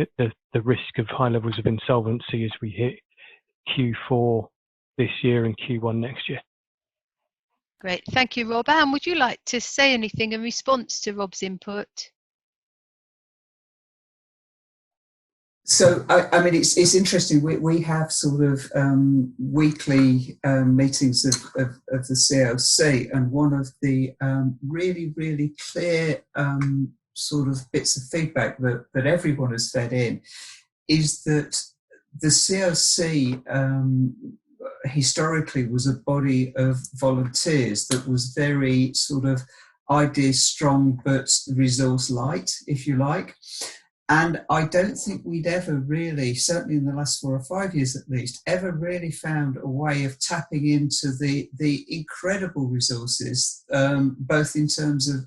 risk of high levels of insolvency as we hit Q4 this year and Q1 next year. Great, thank you, Rob. Anne, would you like to say anything in response to Rob's input? So, I mean, it's interesting. We have sort of weekly meetings of the CLC, and one of the really, really clear sort of bits of feedback that everyone has fed in is that the CLC historically was a body of volunteers that was very sort of idea strong but resource light, if you like. And I don't think we'd ever really, certainly in the last 4 or 5 years at least, ever really found a way of tapping into the incredible resources, both in terms of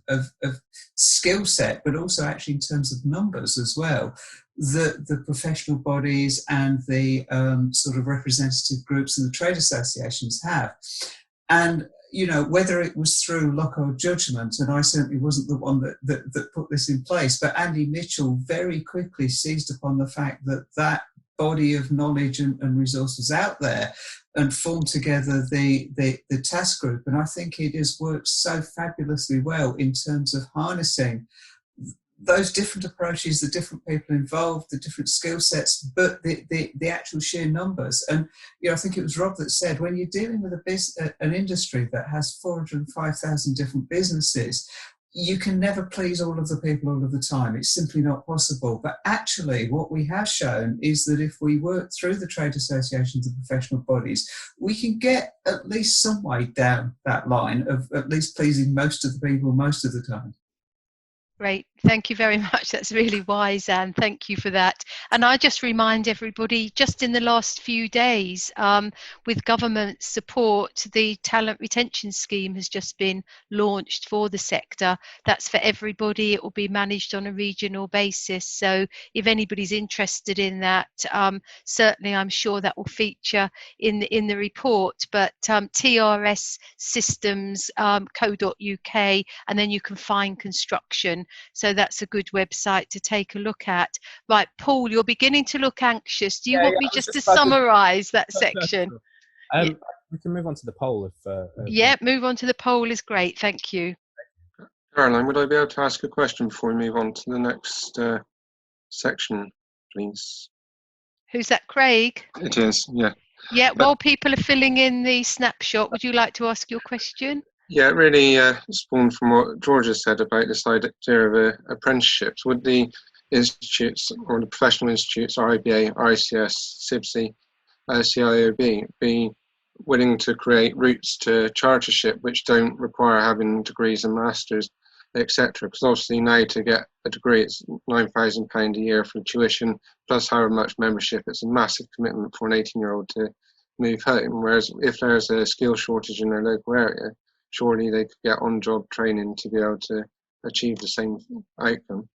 skill set, but also actually in terms of numbers as well, that the professional bodies and the sort of representative groups and the trade associations have. And you know, whether it was through luck or judgment, and I certainly wasn't the one that put this in place, but Andy Mitchell very quickly seized upon the fact that that body of knowledge and resources out there and formed together the task group. And I think it has worked so fabulously well in terms of harnessing those different approaches, the different people involved, the different skill sets, but the actual sheer numbers. And you know, I think it was Rob that said, when you're dealing with an industry that has 405,000 different businesses, you can never please all of the people all of the time. It's simply not possible. But actually, what we have shown is that if we work through the trade associations and professional bodies, we can get at least some way down that line of at least pleasing most of the people most of the time. Great, thank you very much. That's really wise, Anne. Thank you for that. And I just remind everybody, just in the last few days, with government support, the talent retention scheme has just been launched for the sector. That's for everybody. It will be managed on a regional basis. So if anybody's interested in that, certainly I'm sure that will feature in the report. But trssystems.co.uk, and then you can find construction. So that's a good website to take a look at. Right, Paul, you're beginning to look anxious. Do you want me just to summarise that section? We can move on to the poll. Yeah, move on to the poll is great. Thank you. Caroline, would I be able to ask a question before we move on to the next section, please? Who's that, Craig? It is, yeah. Yeah, while people are filling in the snapshot, would you like to ask your question? Yeah, it really spawned from what George has said about this idea of apprenticeships. Would the institutes or the professional institutes, RIBA, RICS, CIBSI, CIOB, be willing to create routes to chartership which don't require having degrees and masters, etc. Because obviously now to get a degree, it's £9,000 a year for tuition, plus however much membership. It's a massive commitment for an 18-year-old to move home. Whereas if there's a skill shortage in their local area, surely they could get on-job training to be able to achieve the same outcome.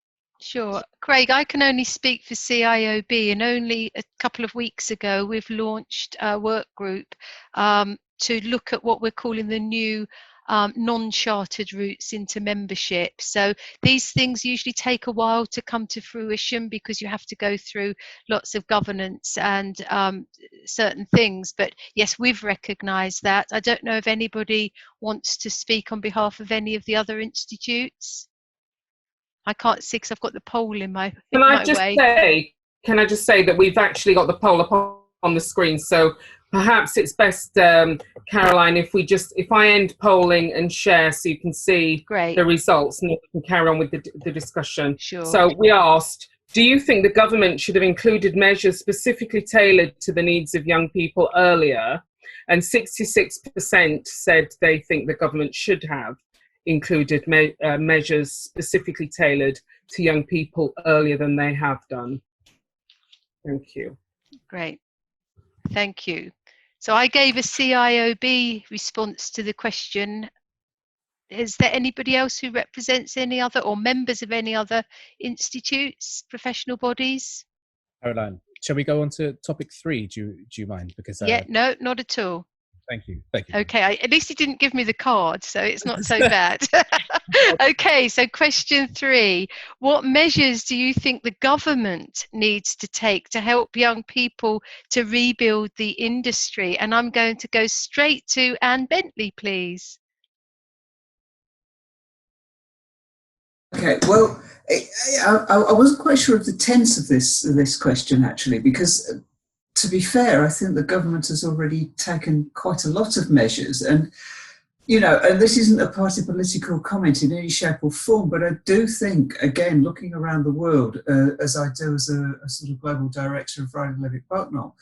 Sure. Craig, I can only speak for CIOB, and only a couple of weeks ago we've launched a work group to look at what we're calling the new non-chartered routes into membership. So these things usually take a while to come to fruition because you have to go through lots of governance and certain things. But yes, we've recognised that. I don't know if anybody wants to speak on behalf of any of the other institutes. I can't see because I've got the poll in my way. Can I just say that we've actually got the poll up on the screen, so perhaps it's best, Caroline, if I end polling and share so you can see the results, and we can carry on with the discussion. Sure. So we asked, do you think the government should have included measures specifically tailored to the needs of young people earlier? And 66% said they think the government should have included measures specifically tailored to young people earlier than they have done. Thank you. Great. Thank you. So I gave a CIOB response to the question. Is there anybody else who represents any other or members of any other institutes, professional bodies? Caroline, shall we go on to topic 3? Do you mind? Because yeah, no, not at all. Thank you. Thank you. Okay, at least he didn't give me the card, so it's not so bad. Okay, so question 3. What measures do you think the government needs to take to help young people to rebuild the industry? And I'm going to go straight to Ann Bentley, please. Okay, well, I wasn't quite sure of the tense of this question, actually, because to be fair, I think the government has already taken quite a lot of measures, and and this isn't a party political comment in any shape or form, but I do think, again, looking around the world, as I do as a sort of global director of Riley Levitt Bucknell,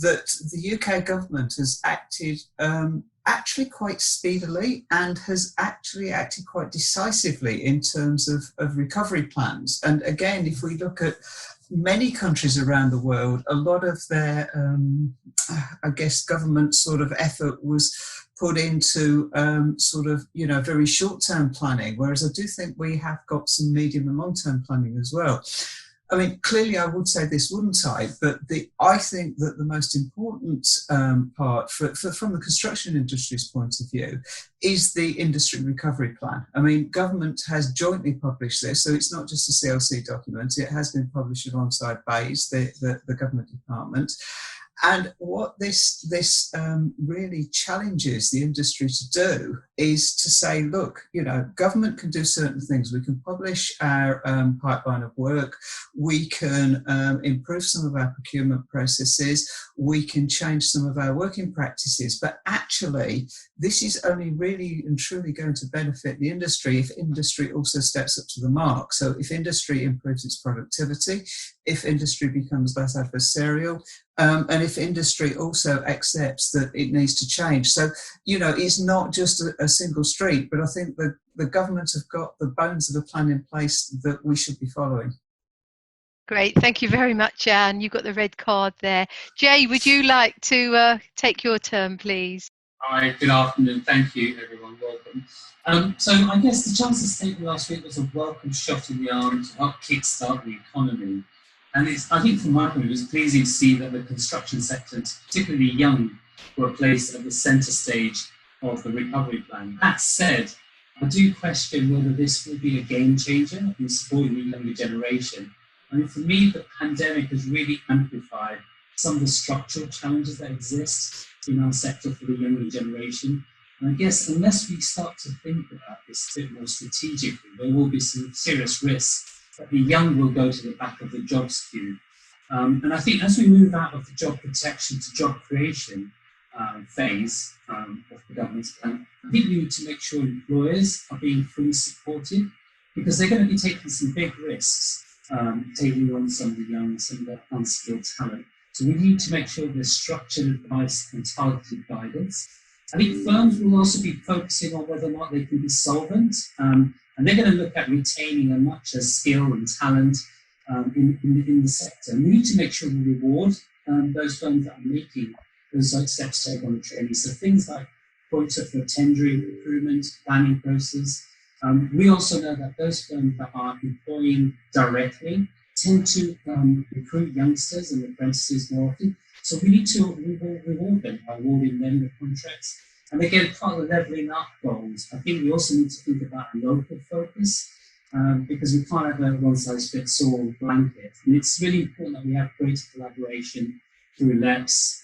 that the UK government has acted actually quite speedily and has actually acted quite decisively in terms of recovery plans. And again, if we look at many countries around the world, a lot of their, I guess, government sort of effort was put into sort of, very short-term planning, whereas I do think we have got some medium and long-term planning as well. I mean, clearly I would say this, wouldn't I? But I think that the most important part from the construction industry's point of view is the industry recovery plan. I mean, government has jointly published this, so it's not just a CLC document. It has been published alongside BAYS, the government department. And what this really challenges the industry to do is to say, look, government can do certain things. We can publish our pipeline of work. We can improve some of our procurement processes. We can change some of our working practices. But actually, this is only really and truly going to benefit the industry if industry also steps up to the mark. So if industry improves its productivity, if industry becomes less adversarial, and if industry also accepts that it needs to change. So, it's not just a single street, but I think that the government have got the bones of a plan in place that we should be following. Great, thank you very much, Anne. You've got the red card there. Jay, would you like to take your turn, please? Hi, good afternoon. Thank you, everyone. Welcome. So I guess the Chancellor's statement last week was a welcome shot in the arm to help kickstart the economy. And I think from my point of view, it was pleasing to see that the construction sector, particularly young, were placed at the centre stage of the recovery plan. That said, I do question whether this will be a game changer in supporting the younger generation. I mean, for me, the pandemic has really amplified some of the structural challenges that exist in our sector for the younger generation. And I guess unless we start to think about this a bit more strategically, there will be some serious risks that the young will go to the back of the jobs queue. And I think as we move out of the job protection to job creation phase of the government's plan, I think we need to make sure employers are being fully supported, because they're going to be taking some big risks, taking on some of the young, some of the unskilled talent. So we need to make sure there's structured advice and targeted guidance. I think firms will also be focusing on whether or not they can be solvent, and they're going to look at retaining as much as skill and talent in the sector. And we need to make sure we reward those firms that are making those steps to take on the training. So things like quota for tendering, recruitment, planning process. We also know that those firms that are employing directly tend to recruit youngsters and apprentices more often. So we need to reward them by awarding them the contracts. And again, part of the levelling up goals, I think we also need to think about a local focus because we can't have a one-size-fits-all blanket. And it's really important that we have greater collaboration through LEPs,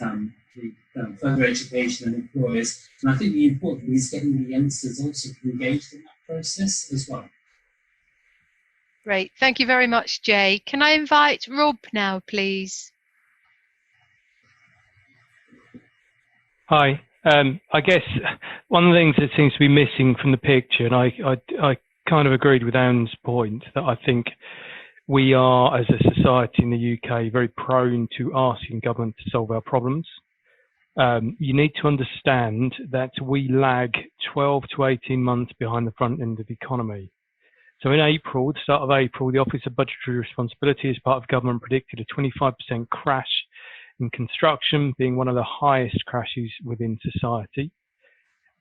further education and employers. And I think the important thing is getting the youngsters also engaged in that process as well. Great. Thank you very much, Jay. Can I invite Rob now, please? Hi. I guess one of the things that seems to be missing from the picture, and I kind of agreed with Ann's point, that I think we are, as a society in the UK, very prone to asking government to solve our problems. You need to understand that we lag 12 to 18 months behind the front end of the economy. So in April, the start of April, the Office of Budgetary Responsibility as part of government predicted a 25% crash in construction, being one of the highest crashes within society.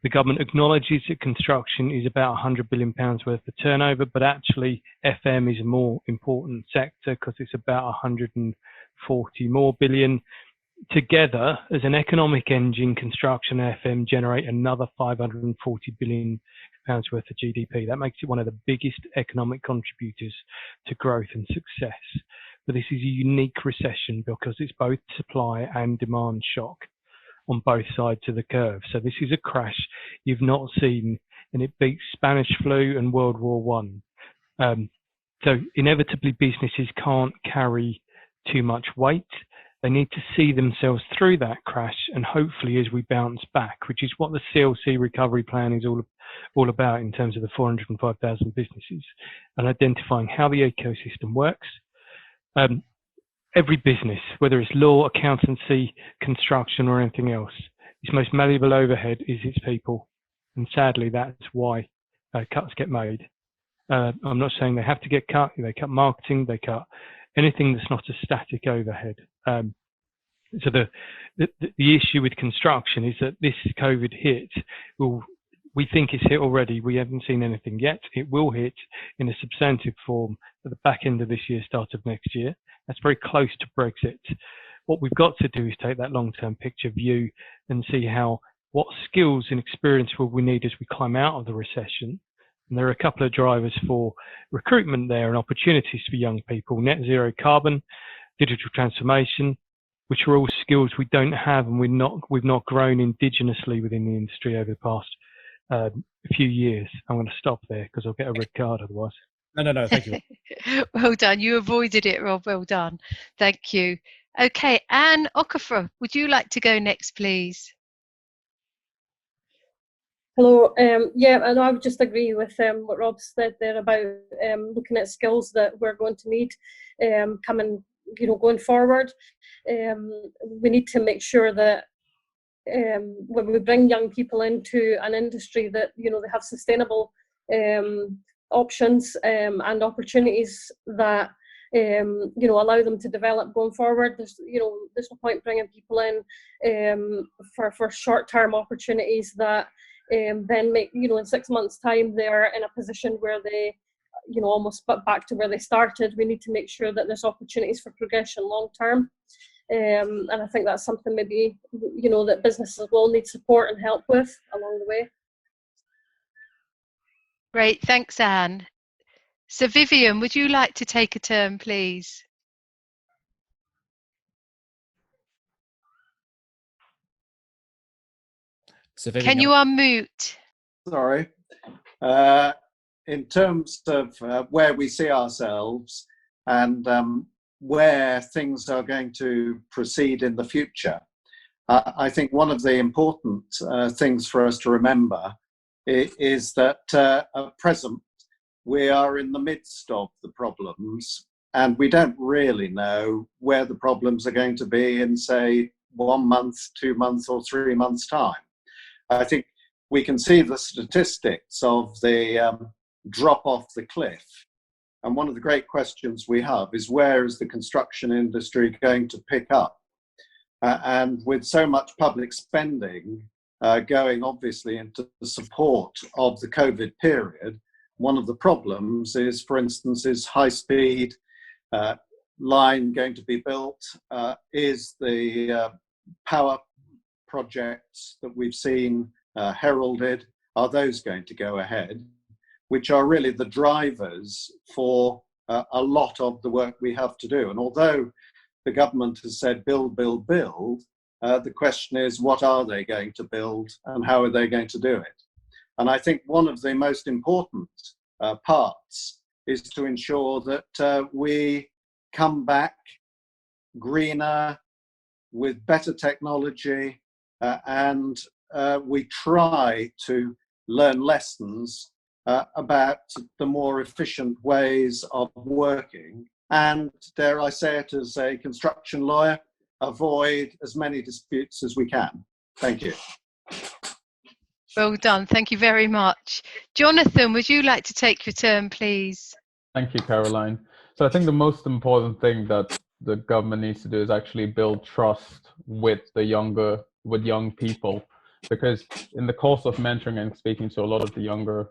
The government acknowledges that construction is about £100 billion worth of turnover, but actually FM is a more important sector because it's about 140 more billion. Together, as an economic engine, construction and FM generate another £540 billion worth of GDP. That makes it one of the biggest economic contributors to growth and success. But this is a unique recession because it's both supply and demand shock on both sides of the curve. So this is a crash you've not seen, and it beats Spanish flu and World War I. So inevitably businesses can't carry too much weight. They need to see themselves through that crash, and hopefully as we bounce back, which is what the CLC recovery plan is all about in terms of the 405,000 businesses, and identifying how the ecosystem works. Every business, whether it's law, accountancy, construction or anything else, its most malleable overhead is its people. And sadly, that's why cuts get made. I'm not saying they have to get cut. They cut marketing, they cut anything that's not a static overhead. So the issue with construction is that this COVID hit, we think it's hit already. We haven't seen anything yet. It will hit in a substantive form at the back end of this year, start of next year. That's very close to Brexit. What we've got to do is take that long-term picture view and see what skills and experience will we need as we climb out of the recession. And there are a couple of drivers for recruitment there and opportunities for young people: net zero carbon, digital transformation, which are all skills we don't have, and we've not grown indigenously within the industry over the past few years. I'm going to stop there because I'll get a red card otherwise. No, thank you. Well done. You avoided it, Rob. Well done. Thank you. Okay, Anne Okafor, would you like to go next, please? Hello. Yeah, and I would just agree with what Rob said there about looking at skills that we're going to need going forward. We need to make sure that when we bring young people into an industry that they have sustainable options and opportunities that allow them to develop going forward. There's no point bringing people in for short-term opportunities that then make in 6 months' time they're in a position where they almost back to where they started. We need to make sure that there's opportunities for progression long term. And I think that's something maybe that businesses will need support and help with along the way. Great, thanks, Anne. So Vivian, would you like to take a turn, please? So Vivian, can you unmute? Sorry. In terms of where we see ourselves and where things are going to proceed in the future, I think one of the important things for us to remember is that at present we are in the midst of the problems, and we don't really know where the problems are going to be in, say, 1 month, 2 months, or 3 months' time. I think we can see the statistics of the drop off the cliff. And one of the great questions we have is, where is the construction industry going to pick up? And with so much public spending going obviously into the support of the COVID period, one of the problems is, for instance, is high-speed line going to be built? Is the power projects that we've seen heralded, are those going to go ahead? Which are really the drivers for a lot of the work we have to do. And although the government has said build, build, build, the question is, what are they going to build and how are they going to do it? And I think one of the most important parts is to ensure that we come back greener, with better technology, and we try to learn lessons about the more efficient ways of working, and, dare I say it as a construction lawyer, avoid as many disputes as we can. Thank you. Well done. Thank you very much. Jonathan, would you like to take your turn, please? Thank you, Caroline. So I think the most important thing that the government needs to do is actually build trust with young people, because in the course of mentoring and speaking to a lot of the younger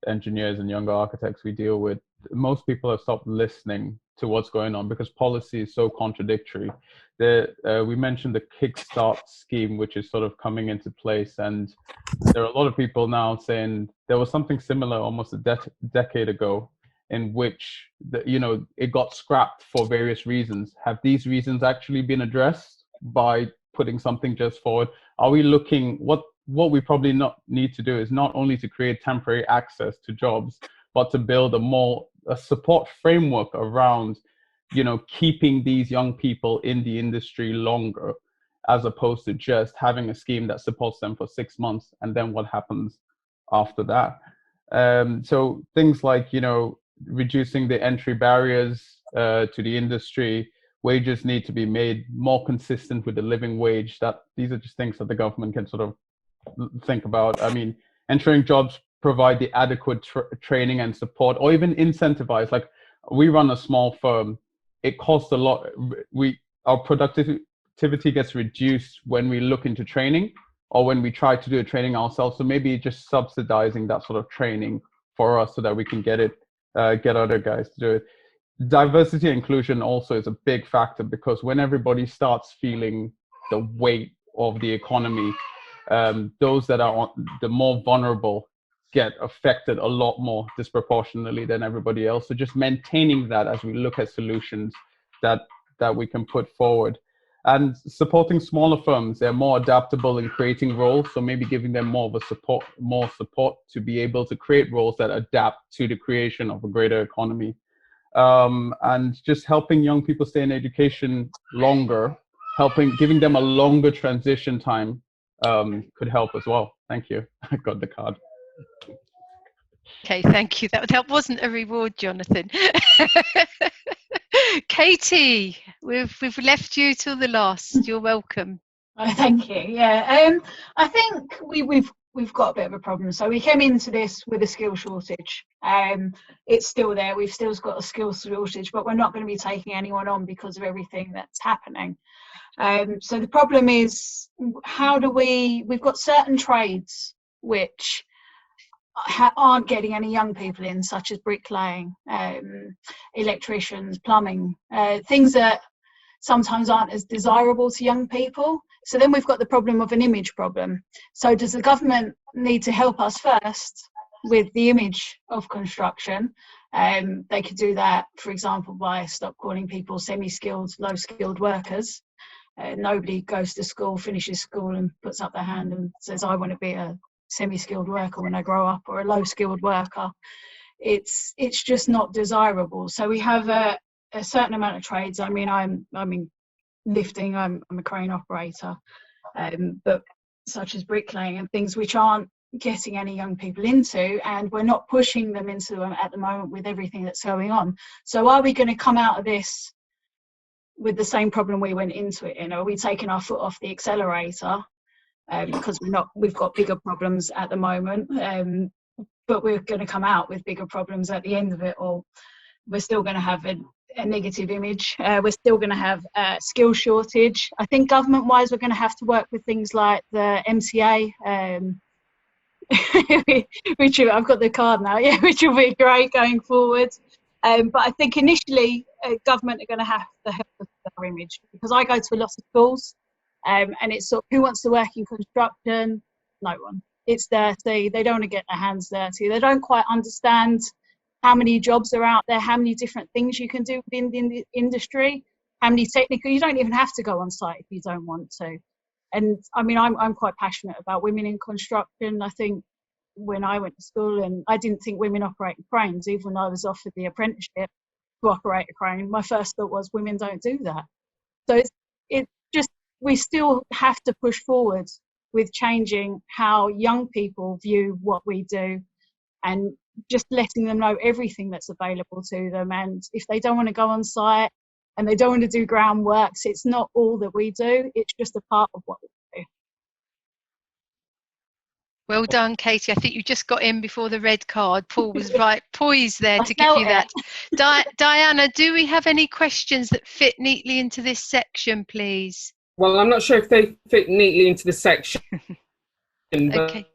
engineers and younger architects we deal with, most people have stopped listening to what's going on because policy is so contradictory. We mentioned the Kickstart scheme, which is sort of coming into place, and there are a lot of people now saying there was something similar almost a decade ago, in which it got scrapped for various reasons. Have these reasons actually been addressed by putting something just forward? Are we looking, what we probably not need to do is not only to create temporary access to jobs, but to build a support framework around, keeping these young people in the industry longer, as opposed to just having a scheme that supports them for 6 months and then what happens after that. So things like, reducing the entry barriers to the industry, wages need to be made more consistent with the living wage. These are just things that the government can sort of think about. I mean, ensuring jobs provide the adequate training and support, or even incentivize. Like, we run a small firm. It costs a lot. Our productivity gets reduced when we look into training or when we try to do a training ourselves. So maybe just subsidizing that sort of training for us so that we can get other guys to do it. Diversity and inclusion also is a big factor, because when everybody starts feeling the weight of the economy, those that are the more vulnerable get affected a lot more disproportionately than everybody else. So just maintaining that as we look at solutions that we can put forward. And supporting smaller firms, they're more adaptable in creating roles. So maybe giving them more support to be able to create roles that adapt to the creation of a greater economy. And just helping young people stay in education longer, giving them a longer transition time could help as well. Thank you. I got the card. Okay, thank you. That wasn't a reward, Jonathan. Katie, we've left you till the last. You're welcome. Thank you. Yeah, I think we've got a bit of a problem. So we came into this with a skill shortage. It's still there. We've still got a skill shortage, but we're not going to be taking anyone on because of everything that's happening. So the problem is, we've got certain trades which aren't getting any young people in, such as bricklaying, electricians, plumbing, things that sometimes aren't as desirable to young people. So then we've got the problem of an image problem. So does the government need to help us first with the image of construction? They could do that, for example, by stop calling people semi-skilled, low-skilled workers. Nobody goes to school, finishes school and puts up their hand and says, I want to be a semi-skilled worker when I grow up, or a low-skilled worker. It's just not desirable. So we have a certain amount of trades. I mean, I'm in lifting, I'm a crane operator, but such as bricklaying and things which aren't getting any young people into, and we're not pushing them into them at the moment with everything that's going on. So are we going to come out of this with the same problem we went into it in? Are we taking our foot off the accelerator because we've got bigger problems at the moment, but we're going to come out with bigger problems at the end of it, or we're still going to have a negative image? We're still going to have a skill shortage. I think government-wise, we're going to have to work with things like the MCA, which I've got the card now, yeah, which will be great going forward. But I think initially, government are going to have to help us with our image, because I go to a lot of schools, and it's sort of, who wants to work in construction? No one. It's dirty. They don't want to get their hands dirty. They don't quite understand how many jobs are out there, how many different things you can do within the industry, how many technical. You don't even have to go on site if you don't want to. And I mean, I'm quite passionate about women in construction. I think when I went to school, and I didn't think women operated cranes, even when I was offered the apprenticeship to operate a crane, my first thought was women don't do that. So it's just, we still have to push forward with changing how young people view what we do, and just letting them know everything that's available to them. And if they don't want to go on site and they don't want to do groundworks, it's not all that we do, it's just a part of what we do. Well done, Katie. I think you just got in before the red card. Paul was right poised there to give you that. Diana, do we have any questions that fit neatly into this section, please? Well, I'm not sure if they fit neatly into the section, okay.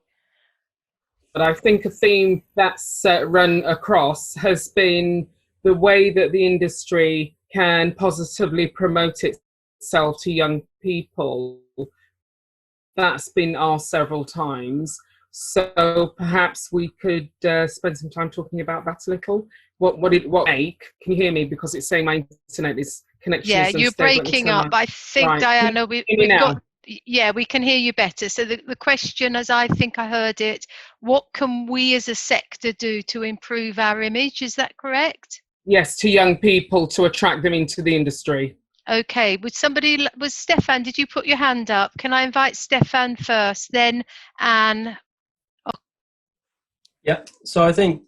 But I think a theme that's run across has been the way that the industry can positively promote itself to young people. That's been asked several times. So perhaps we could spend some time talking about that a little. What make? Can you hear me? Because it's saying my internet is connection. Yeah, you're breaking up. I think, right. Diana, we've got. Yeah, we can hear you better. So the question, as I think I heard it, what can we as a sector do to improve our image? Is that correct? Yes, to young people, to attract them into the industry. Okay, was Stefan, did you put your hand up? Can I invite Stefan first, then Anne? Oh. Yeah, so I think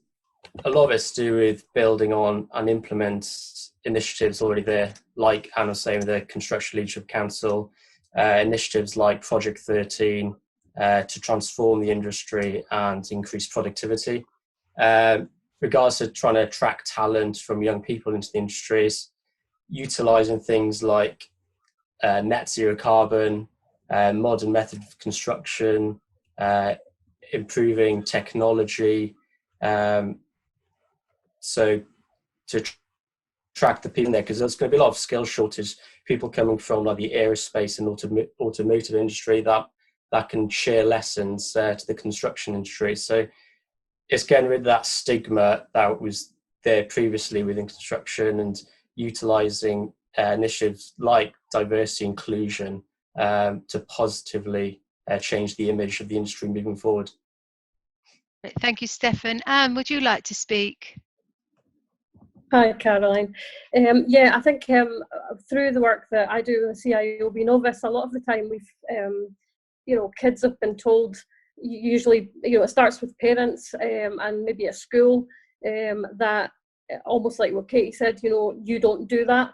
a lot of it's to do with building on and implement initiatives already there, like Anne was saying, with the Construction Leadership Council, initiatives like Project 13 to transform the industry and increase productivity. Regards to trying to attract talent from young people into the industries, utilising things like net zero carbon, modern method of construction, improving technology, so to attract the people in there, because there's going to be a lot of skill shortage, people coming from like the aerospace and automotive industry that can share lessons to the construction industry. So it's getting rid of that stigma that was there previously within construction, and utilising initiatives like diversity inclusion to positively change the image of the industry moving forward. Thank you, Stefan. Anne, would you like to speak? Hi, Caroline. Yeah, I think through the work that I do in the CIOB Novice, a lot of the time we've, you know, kids have been told, usually, you know, it starts with parents and maybe a school, that almost like what Katie said, you know, you don't do that.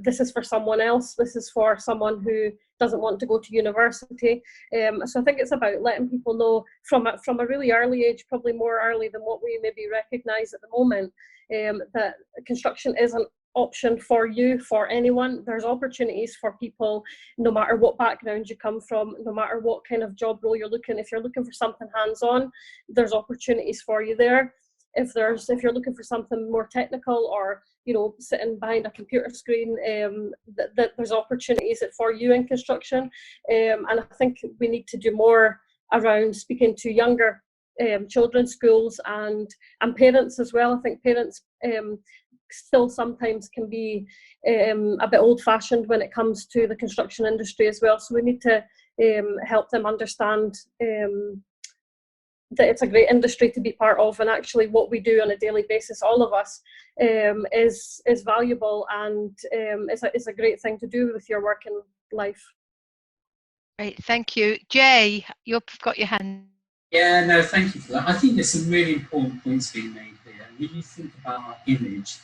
This is for someone else. This is for someone who doesn't want to go to university. So I think it's about letting people know from a really early age, probably more early than what we maybe recognise at the moment, that construction is an option for you, for anyone. There's opportunities for people, no matter what background you come from, no matter what kind of job role you're looking. If you're looking for something hands-on, there's opportunities for you there. If you're looking for something more technical, or, you know, sitting behind a computer screen, there's opportunities for you in construction. And I think we need to do more around speaking to younger children, schools, and parents as well. I think parents still sometimes can be a bit old-fashioned when it comes to the construction industry as well. So we need to help them understand that it's a great industry to be part of, and actually what we do on a daily basis, all of us, is valuable, and it's a great thing to do with your work in life. Great, thank you. Jay, you've got your hand. Yeah, no, thank you for that. I think there's some really important points being made here. When you think about our image,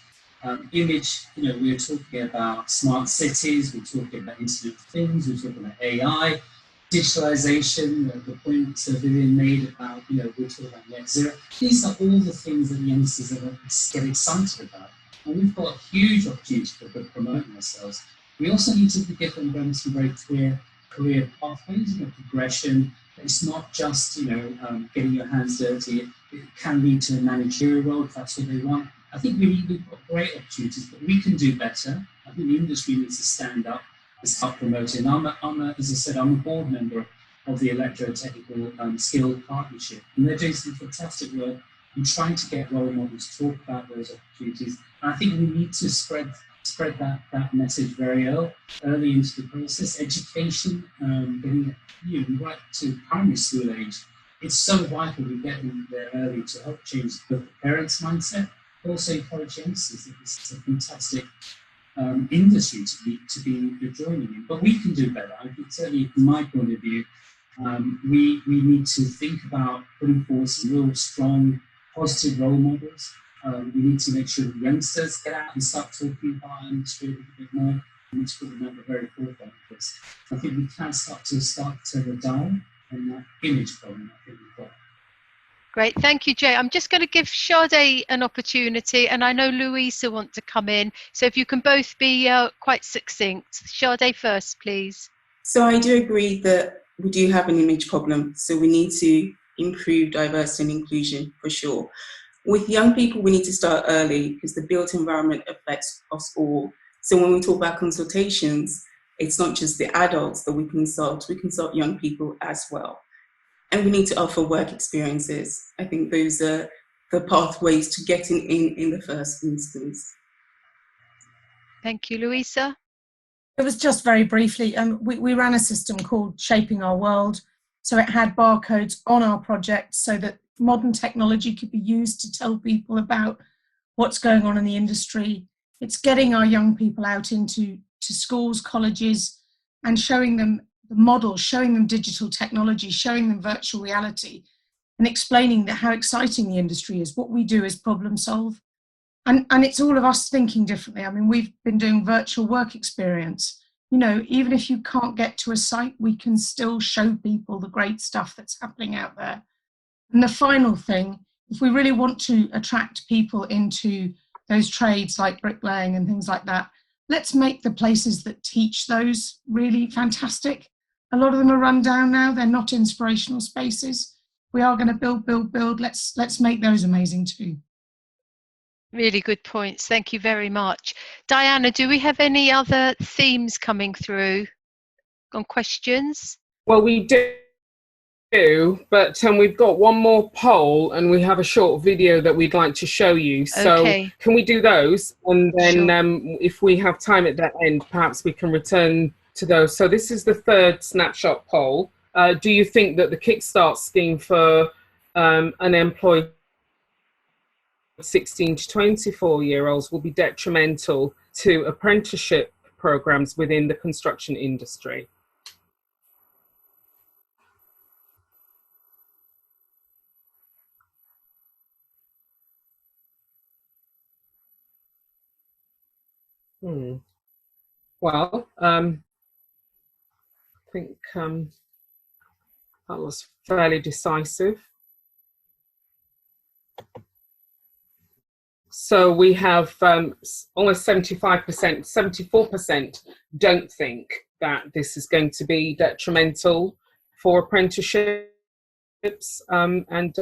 we were talking about smart cities, we're talking about Internet of Things, we're talking about AI, digitalization, the point Sir Vivian made about, we're talking about net zero. These are all the things that youngsters get excited about. And we've got a huge opportunity for promoting ourselves. We also need to give them some very clear career pathways, progression. It's not just, getting your hands dirty. It can lead to a managerial role if that's what they want. I think we've got great opportunities, but we can do better. I think the industry needs to stand up and start promoting. As I said, I'm a board member of the Electrotechnical Skill Partnership, and they're doing some fantastic work in trying to get role models to talk about those opportunities. And I think we need to spread that message very early into the process. Education, getting right to primary school age. It's so vital we get them there early to help change both the parents' mindset, but also encourage youngsters that this is a fantastic industry to be joining in. But we can do better. I think certainly from my point of view, we need to think about putting forward some real strong, positive role models. We need to make sure that youngsters get out and start talking about our industry a little bit more. We need to put them at the very forefront of this. I think we can start to turn the dial on that image problem I think we've got. Great, thank you, Jay. I'm just going to give Sade an opportunity, and I know Louisa want to come in. So if you can both be quite succinct. Sade first, please. So I do agree that we do have an image problem. So we need to improve diversity and inclusion for sure. With young people, we need to start early because the built environment affects us all. So when we talk about consultations, it's not just the adults that we consult young people as well. And we need to offer work experiences. I think those are the pathways to getting in the first instance. Thank you, Louisa. It was just very briefly, we ran a system called Shaping Our World. So it had barcodes on our project so that modern technology could be used to tell people about what's going on in the industry. It's getting our young people out into schools, colleges, and showing them the models, showing them digital technology, showing them virtual reality, and explaining that how exciting the industry is. What we do is problem solve. And it's all of us thinking differently. I mean, we've been doing virtual work experience. Even if you can't get to a site, we can still show people the great stuff that's happening out there. And the final thing, if we really want to attract people into those trades like bricklaying and things like that, let's make the places that teach those really fantastic. A lot of them are run down now. They're not inspirational spaces. We are going to build. Let's make those amazing too. Really good points. Thank you very much. Diana, do we have any other themes coming through on questions? Well, we do, but we've got one more poll and we have a short video that we'd like to show you. So okay. Can we do those? And then Sure. If we have time at that end, perhaps we can return to those. So this is the third snapshot poll. Do you think that the Kickstart scheme for unemployed 16 to 24-year-olds will be detrimental to apprenticeship programs within the construction industry? Well, I think that was fairly decisive. So we have almost 75%, 74% don't think that this is going to be detrimental for apprenticeships, and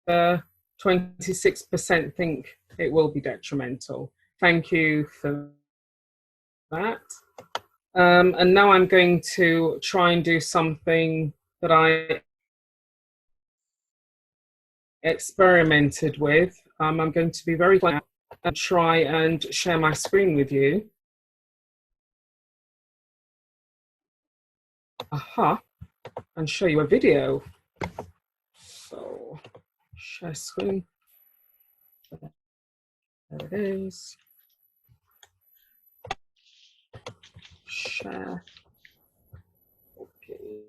26% think it will be detrimental. Thank you for that. And now I'm going to try and do something that I experimented with. I'm going to be very glad and try and share my screen with you. Aha, and show you a video. So, share screen. There it is. Share. Okay.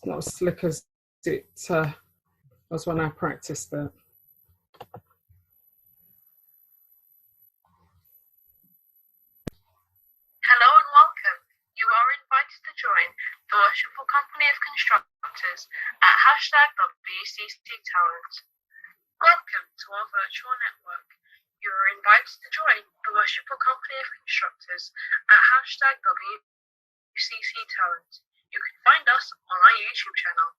It's not as slick as it was when I practiced it. Hello and welcome. You are invited to join the Worshipful Company of Constructors at #WCCTalent. Welcome to our virtual network. You are invited to join the Worshipful Company of Constructors at #WCCTalent. You can find us on our YouTube channel,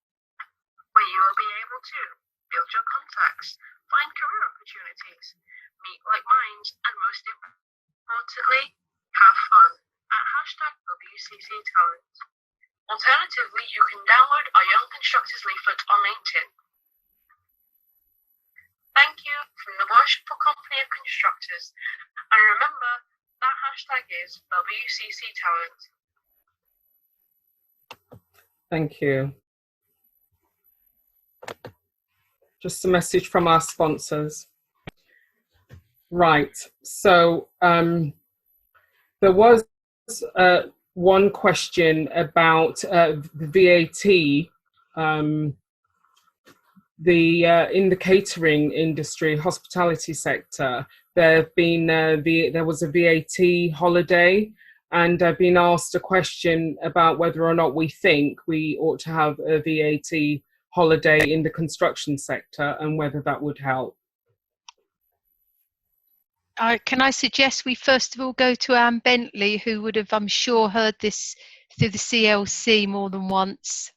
where you will be able to build your contacts, find career opportunities, meet like minds, and most importantly, have fun at #WCCTalent. Alternatively, you can download our Young Constructors leaflet on LinkedIn. Thank you from the Worshipful Company of Constructors, and remember that hashtag is WCCTalent. Thank you. Just a message from our sponsors. Right, so there was one question about the VAT. In the catering industry, hospitality sector, there was a VAT holiday, and I've been asked a question about whether or not we think we ought to have a VAT holiday in the construction sector and whether that would help. Can I suggest we first of all go to Ann Bentley, who would have, I'm sure, heard this through the CLC more than once.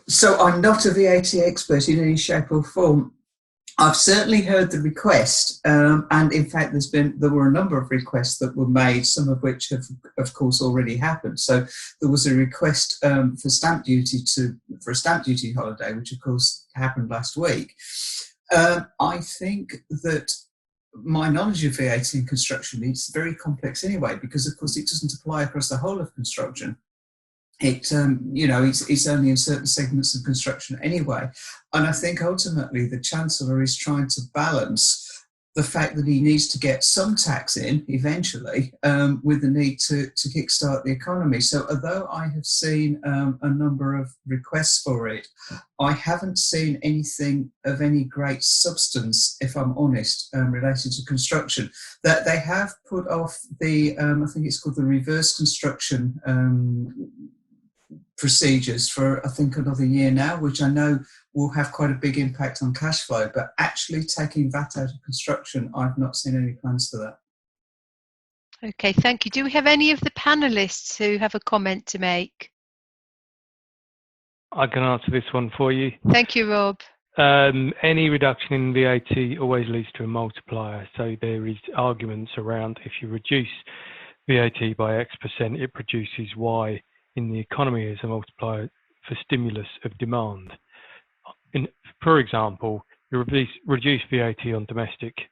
So I'm not a VAT expert in any shape or form. I've certainly heard the request, and in fact there were a number of requests that were made, some of which have of course already happened. So there was a request for a stamp duty holiday, which of course happened last week. I think that my knowledge of VAT in construction is very complex anyway, because of course it doesn't apply across the whole of construction. It's only in certain segments of construction anyway. And I think ultimately the Chancellor is trying to balance the fact that he needs to get some tax in eventually with the need to kickstart the economy. So although I have seen a number of requests for it, I haven't seen anything of any great substance, if I'm honest, related to construction. That they have put off the, I think it's called the reverse construction procedures for I think another year now, which I know will have quite a big impact on cash flow, but actually taking VAT out of construction, I've not seen any plans for that. Okay, thank you. Do we have any of the panelists who have a comment to make? I can answer this one for you. Thank you, Rob. Any reduction in VAT always leads to a multiplier. So there is arguments around if you reduce VAT by X%, it produces Y in the economy as a multiplier for stimulus of demand. For example, you reduce VAT on domestic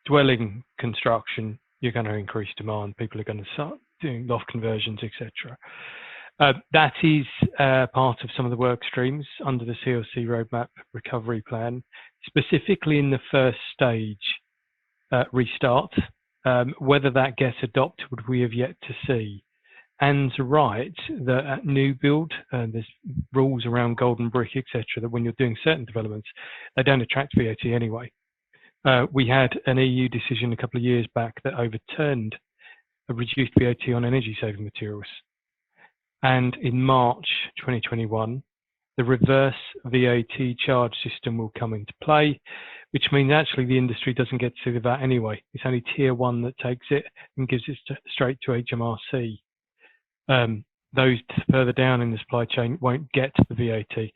dwelling construction, you're going to increase demand. People are going to start doing loft conversions, etc. That is part of some of the work streams under the CLC Roadmap Recovery Plan, specifically in the first stage restart. Whether that gets adopted, we have yet to see. Ann's right that at new build, there's rules around golden brick, etc., that when you're doing certain developments, they don't attract VAT anyway. We had an EU decision a couple of years back that overturned a reduced VAT on energy-saving materials. And in March 2021, the reverse VAT charge system will come into play, which means actually the industry doesn't get to see the VAT anyway. It's only Tier 1 that takes it and gives it straight to HMRC. Those further down in the supply chain won't get the VAT.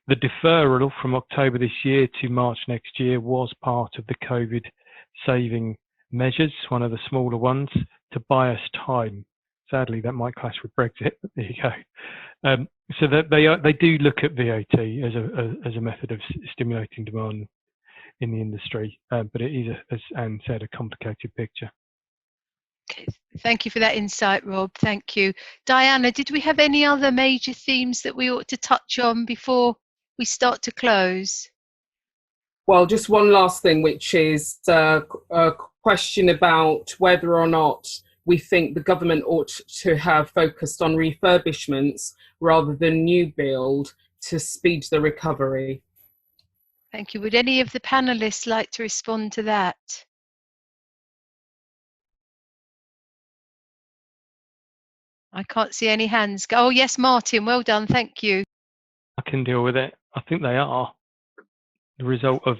The deferral from October this year to March next year was part of the COVID saving measures, one of the smaller ones, to buy us time. Sadly, that might clash with Brexit, but there you go. So that they do look at VAT as a method of stimulating demand in the industry, but it is, as Anne said, a complicated picture. Okay, thank you for that insight, Rob. Thank you. Diana, did we have any other major themes that we ought to touch on before we start to close? Well, just one last thing, which is a question about whether or not we think the government ought to have focused on refurbishments rather than new build to speed the recovery. Thank you. Would any of the panelists like to respond to that? I can't see any hands go. Oh, yes, Martin, well done. Thank you. I can deal with it. I think they are the result of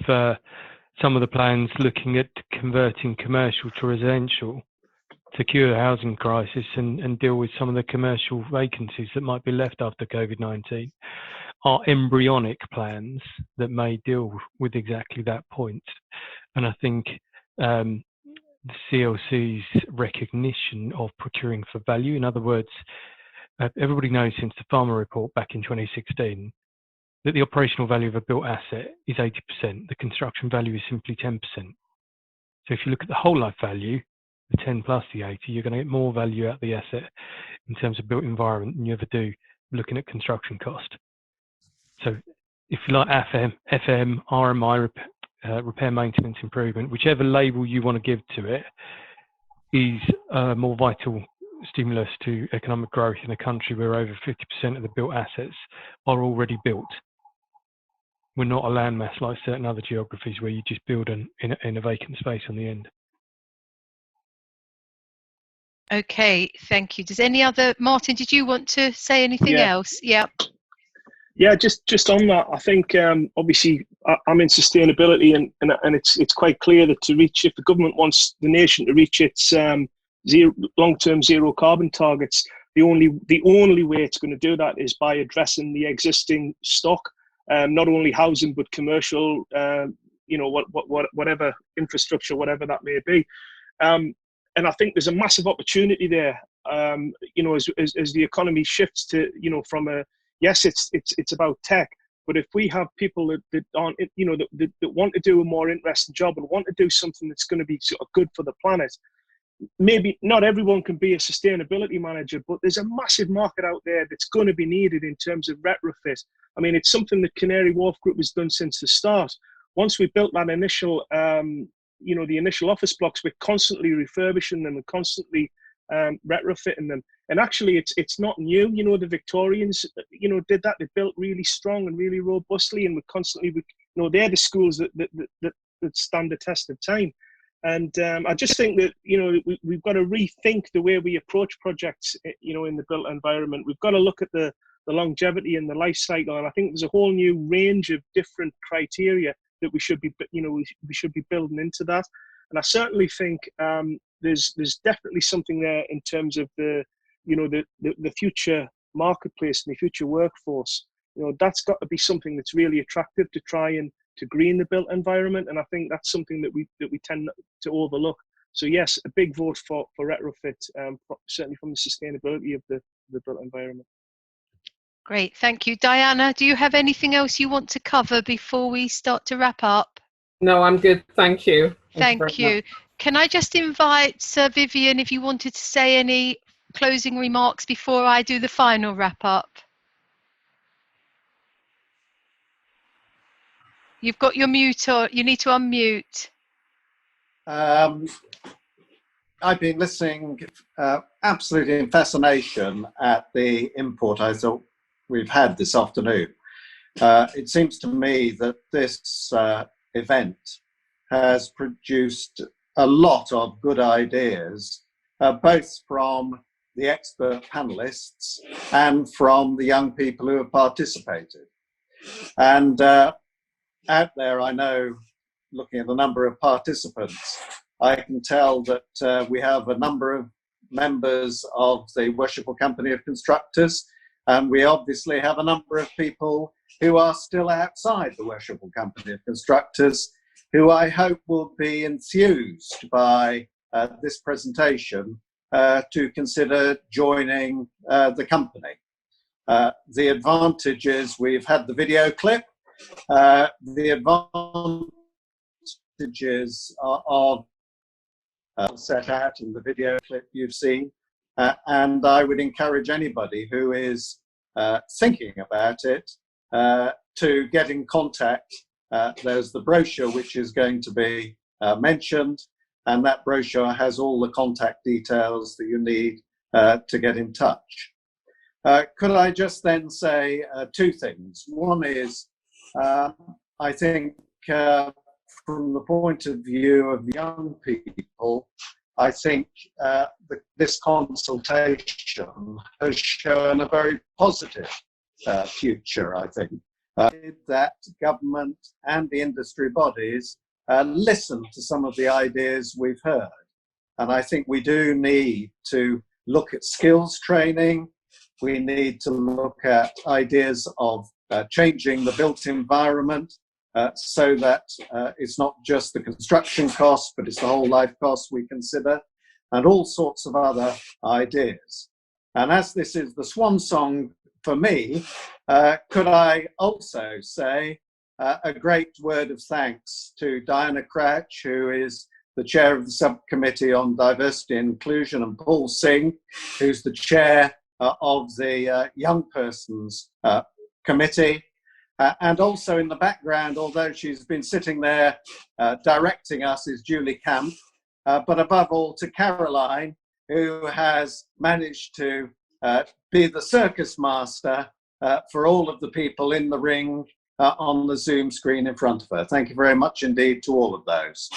some of the plans looking at converting commercial to residential to cure the housing crisis and deal with some of the commercial vacancies that might be left after COVID-19 are embryonic plans that may deal with exactly that point. And I think the CLC's recognition of procuring for value, in other words, everybody knows since the Parmar report back in 2016 that the operational value of a built asset is 80%. The construction value is simply 10%. So if you look at the whole life value, the 10 plus the 80, you're going to get more value out of the asset in terms of built environment than you ever do looking at construction cost. So if you like FM, RMI, repair, maintenance, improvement, whichever label you want to give to it, is a more vital stimulus to economic growth in a country where over 50% of the built assets are already built. We're not a landmass like certain other geographies where you just build in a vacant space on the end. Okay, thank you. Does any other, Martin, did you want to say anything else? Yeah. Yeah, just on that, I think obviously I'm in sustainability, and it's quite clear that to reach, if the government wants the nation to reach its long-term zero carbon targets, the only way it's going to do that is by addressing the existing stock, not only housing but commercial, whatever infrastructure, whatever that may be. And I think there's a massive opportunity there, as the economy shifts to, from a, yes, it's about tech, but if we have people that aren't, that want to do a more interesting job and want to do something that's going to be sort of good for the planet, maybe not everyone can be a sustainability manager, but there's a massive market out there that's going to be needed in terms of retrofit. I mean, it's something that Canary Wharf Group has done since the start. Once we built that initial, the initial office blocks, we're constantly refurbishing them and constantly retrofitting them. And actually, it's not new. The Victorians, did that. They built really strong and really robustly, and we're constantly, they're the schools that stand the test of time. And I just think that we've got to rethink the way we approach projects. In the built environment, we've got to look at the longevity and the life cycle. And I think there's a whole new range of different criteria that we should be, we should be building into that. And I certainly think there's definitely something there in terms of the future marketplace and the future workforce. That's got to be something that's really attractive to try and to green the built environment. And I think that's something that we tend to overlook. So yes, a big vote for retrofit, certainly from the sustainability of the built environment. Great, thank you. Diana, do you have anything else you want to cover before we start to wrap up? No, I'm good, thank you. Thank you. Can I just invite Sir Vivian, if you wanted to say any closing remarks before I do the final wrap up? You've got your mute, or you need to unmute. I've been listening absolutely in fascination at the input I thought we've had this afternoon. It seems to me that this event has produced a lot of good ideas, both from the expert panelists and from the young people who have participated. And out there, I know, looking at the number of participants, I can tell that we have a number of members of the Worshipful Company of Constructors, and we obviously have a number of people who are still outside the Worshipful Company of Constructors, who I hope will be enthused by this presentation to consider joining the company. The advantage is we've had the video clip. The advantages of set out in the video clip you've seen, and I would encourage anybody who is thinking about it to get in contact. There's the brochure which is going to be mentioned, and that brochure has all the contact details that you need to get in touch. Could I just then say two things? One is, I think from the point of view of young people, I think this consultation has shown a very positive future, I think, that government and the industry bodies listen to some of the ideas we've heard. And I think we do need to look at skills training. We need to look at ideas of changing the built environment so that it's not just the construction cost, but it's the whole life cost we consider, and all sorts of other ideas. And as this is the swan song for me, could I also say a great word of thanks to Diana Crouch, who is the chair of the subcommittee on diversity and inclusion, and Paul Singh, who's the chair of the young persons committee. And also in the background, although she's been sitting there directing us, is Julie Camp. But above all, to Caroline, who has managed to be the circus master for all of the people in the ring on the Zoom screen in front of her. Thank you very much indeed to all of those.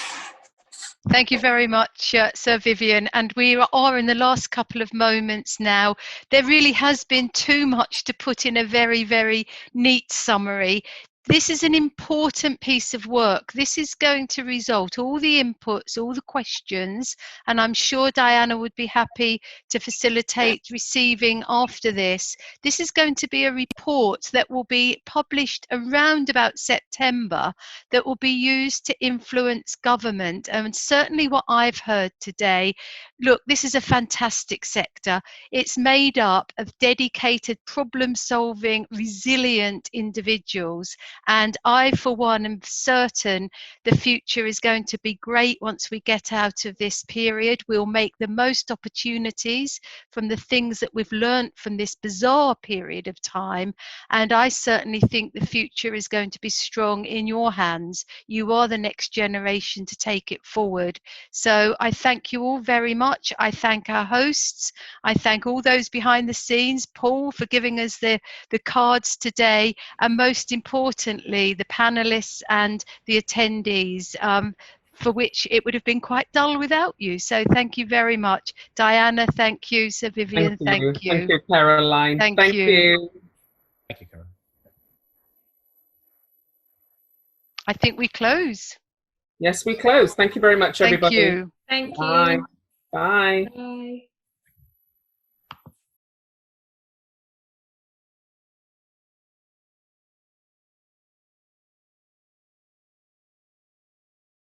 Thank you very much, Sir Vivian. And we are in the last couple of moments now. There really has been too much to put in a very, very neat summary. This is an important piece of work. This is going to result, all the inputs, all the questions, and I'm sure Diana would be happy to facilitate receiving after this. This is going to be a report that will be published around about September that will be used to influence government. And certainly what I've heard today, look, this is a fantastic sector. It's made up of dedicated, problem-solving, resilient individuals. And I, for one, am certain the future is going to be great once we get out of this period. We'll make the most opportunities from the things that we've learned from this bizarre period of time. And I certainly think the future is going to be strong in your hands. You are the next generation to take it forward. So I thank you all very much. I thank our hosts. I thank all those behind the scenes, Paul, for giving us the cards today, and most importantly, the panelists and the attendees, for which it would have been quite dull without you. So thank you very much. Diana, thank you. Sir Vivian, thank you. Thank you, Caroline. Thank you. Thank you, Caroline. I think we close. Yes, we close. Thank you very much, everybody. Thank you. Thank Bye. you. Bye. Bye.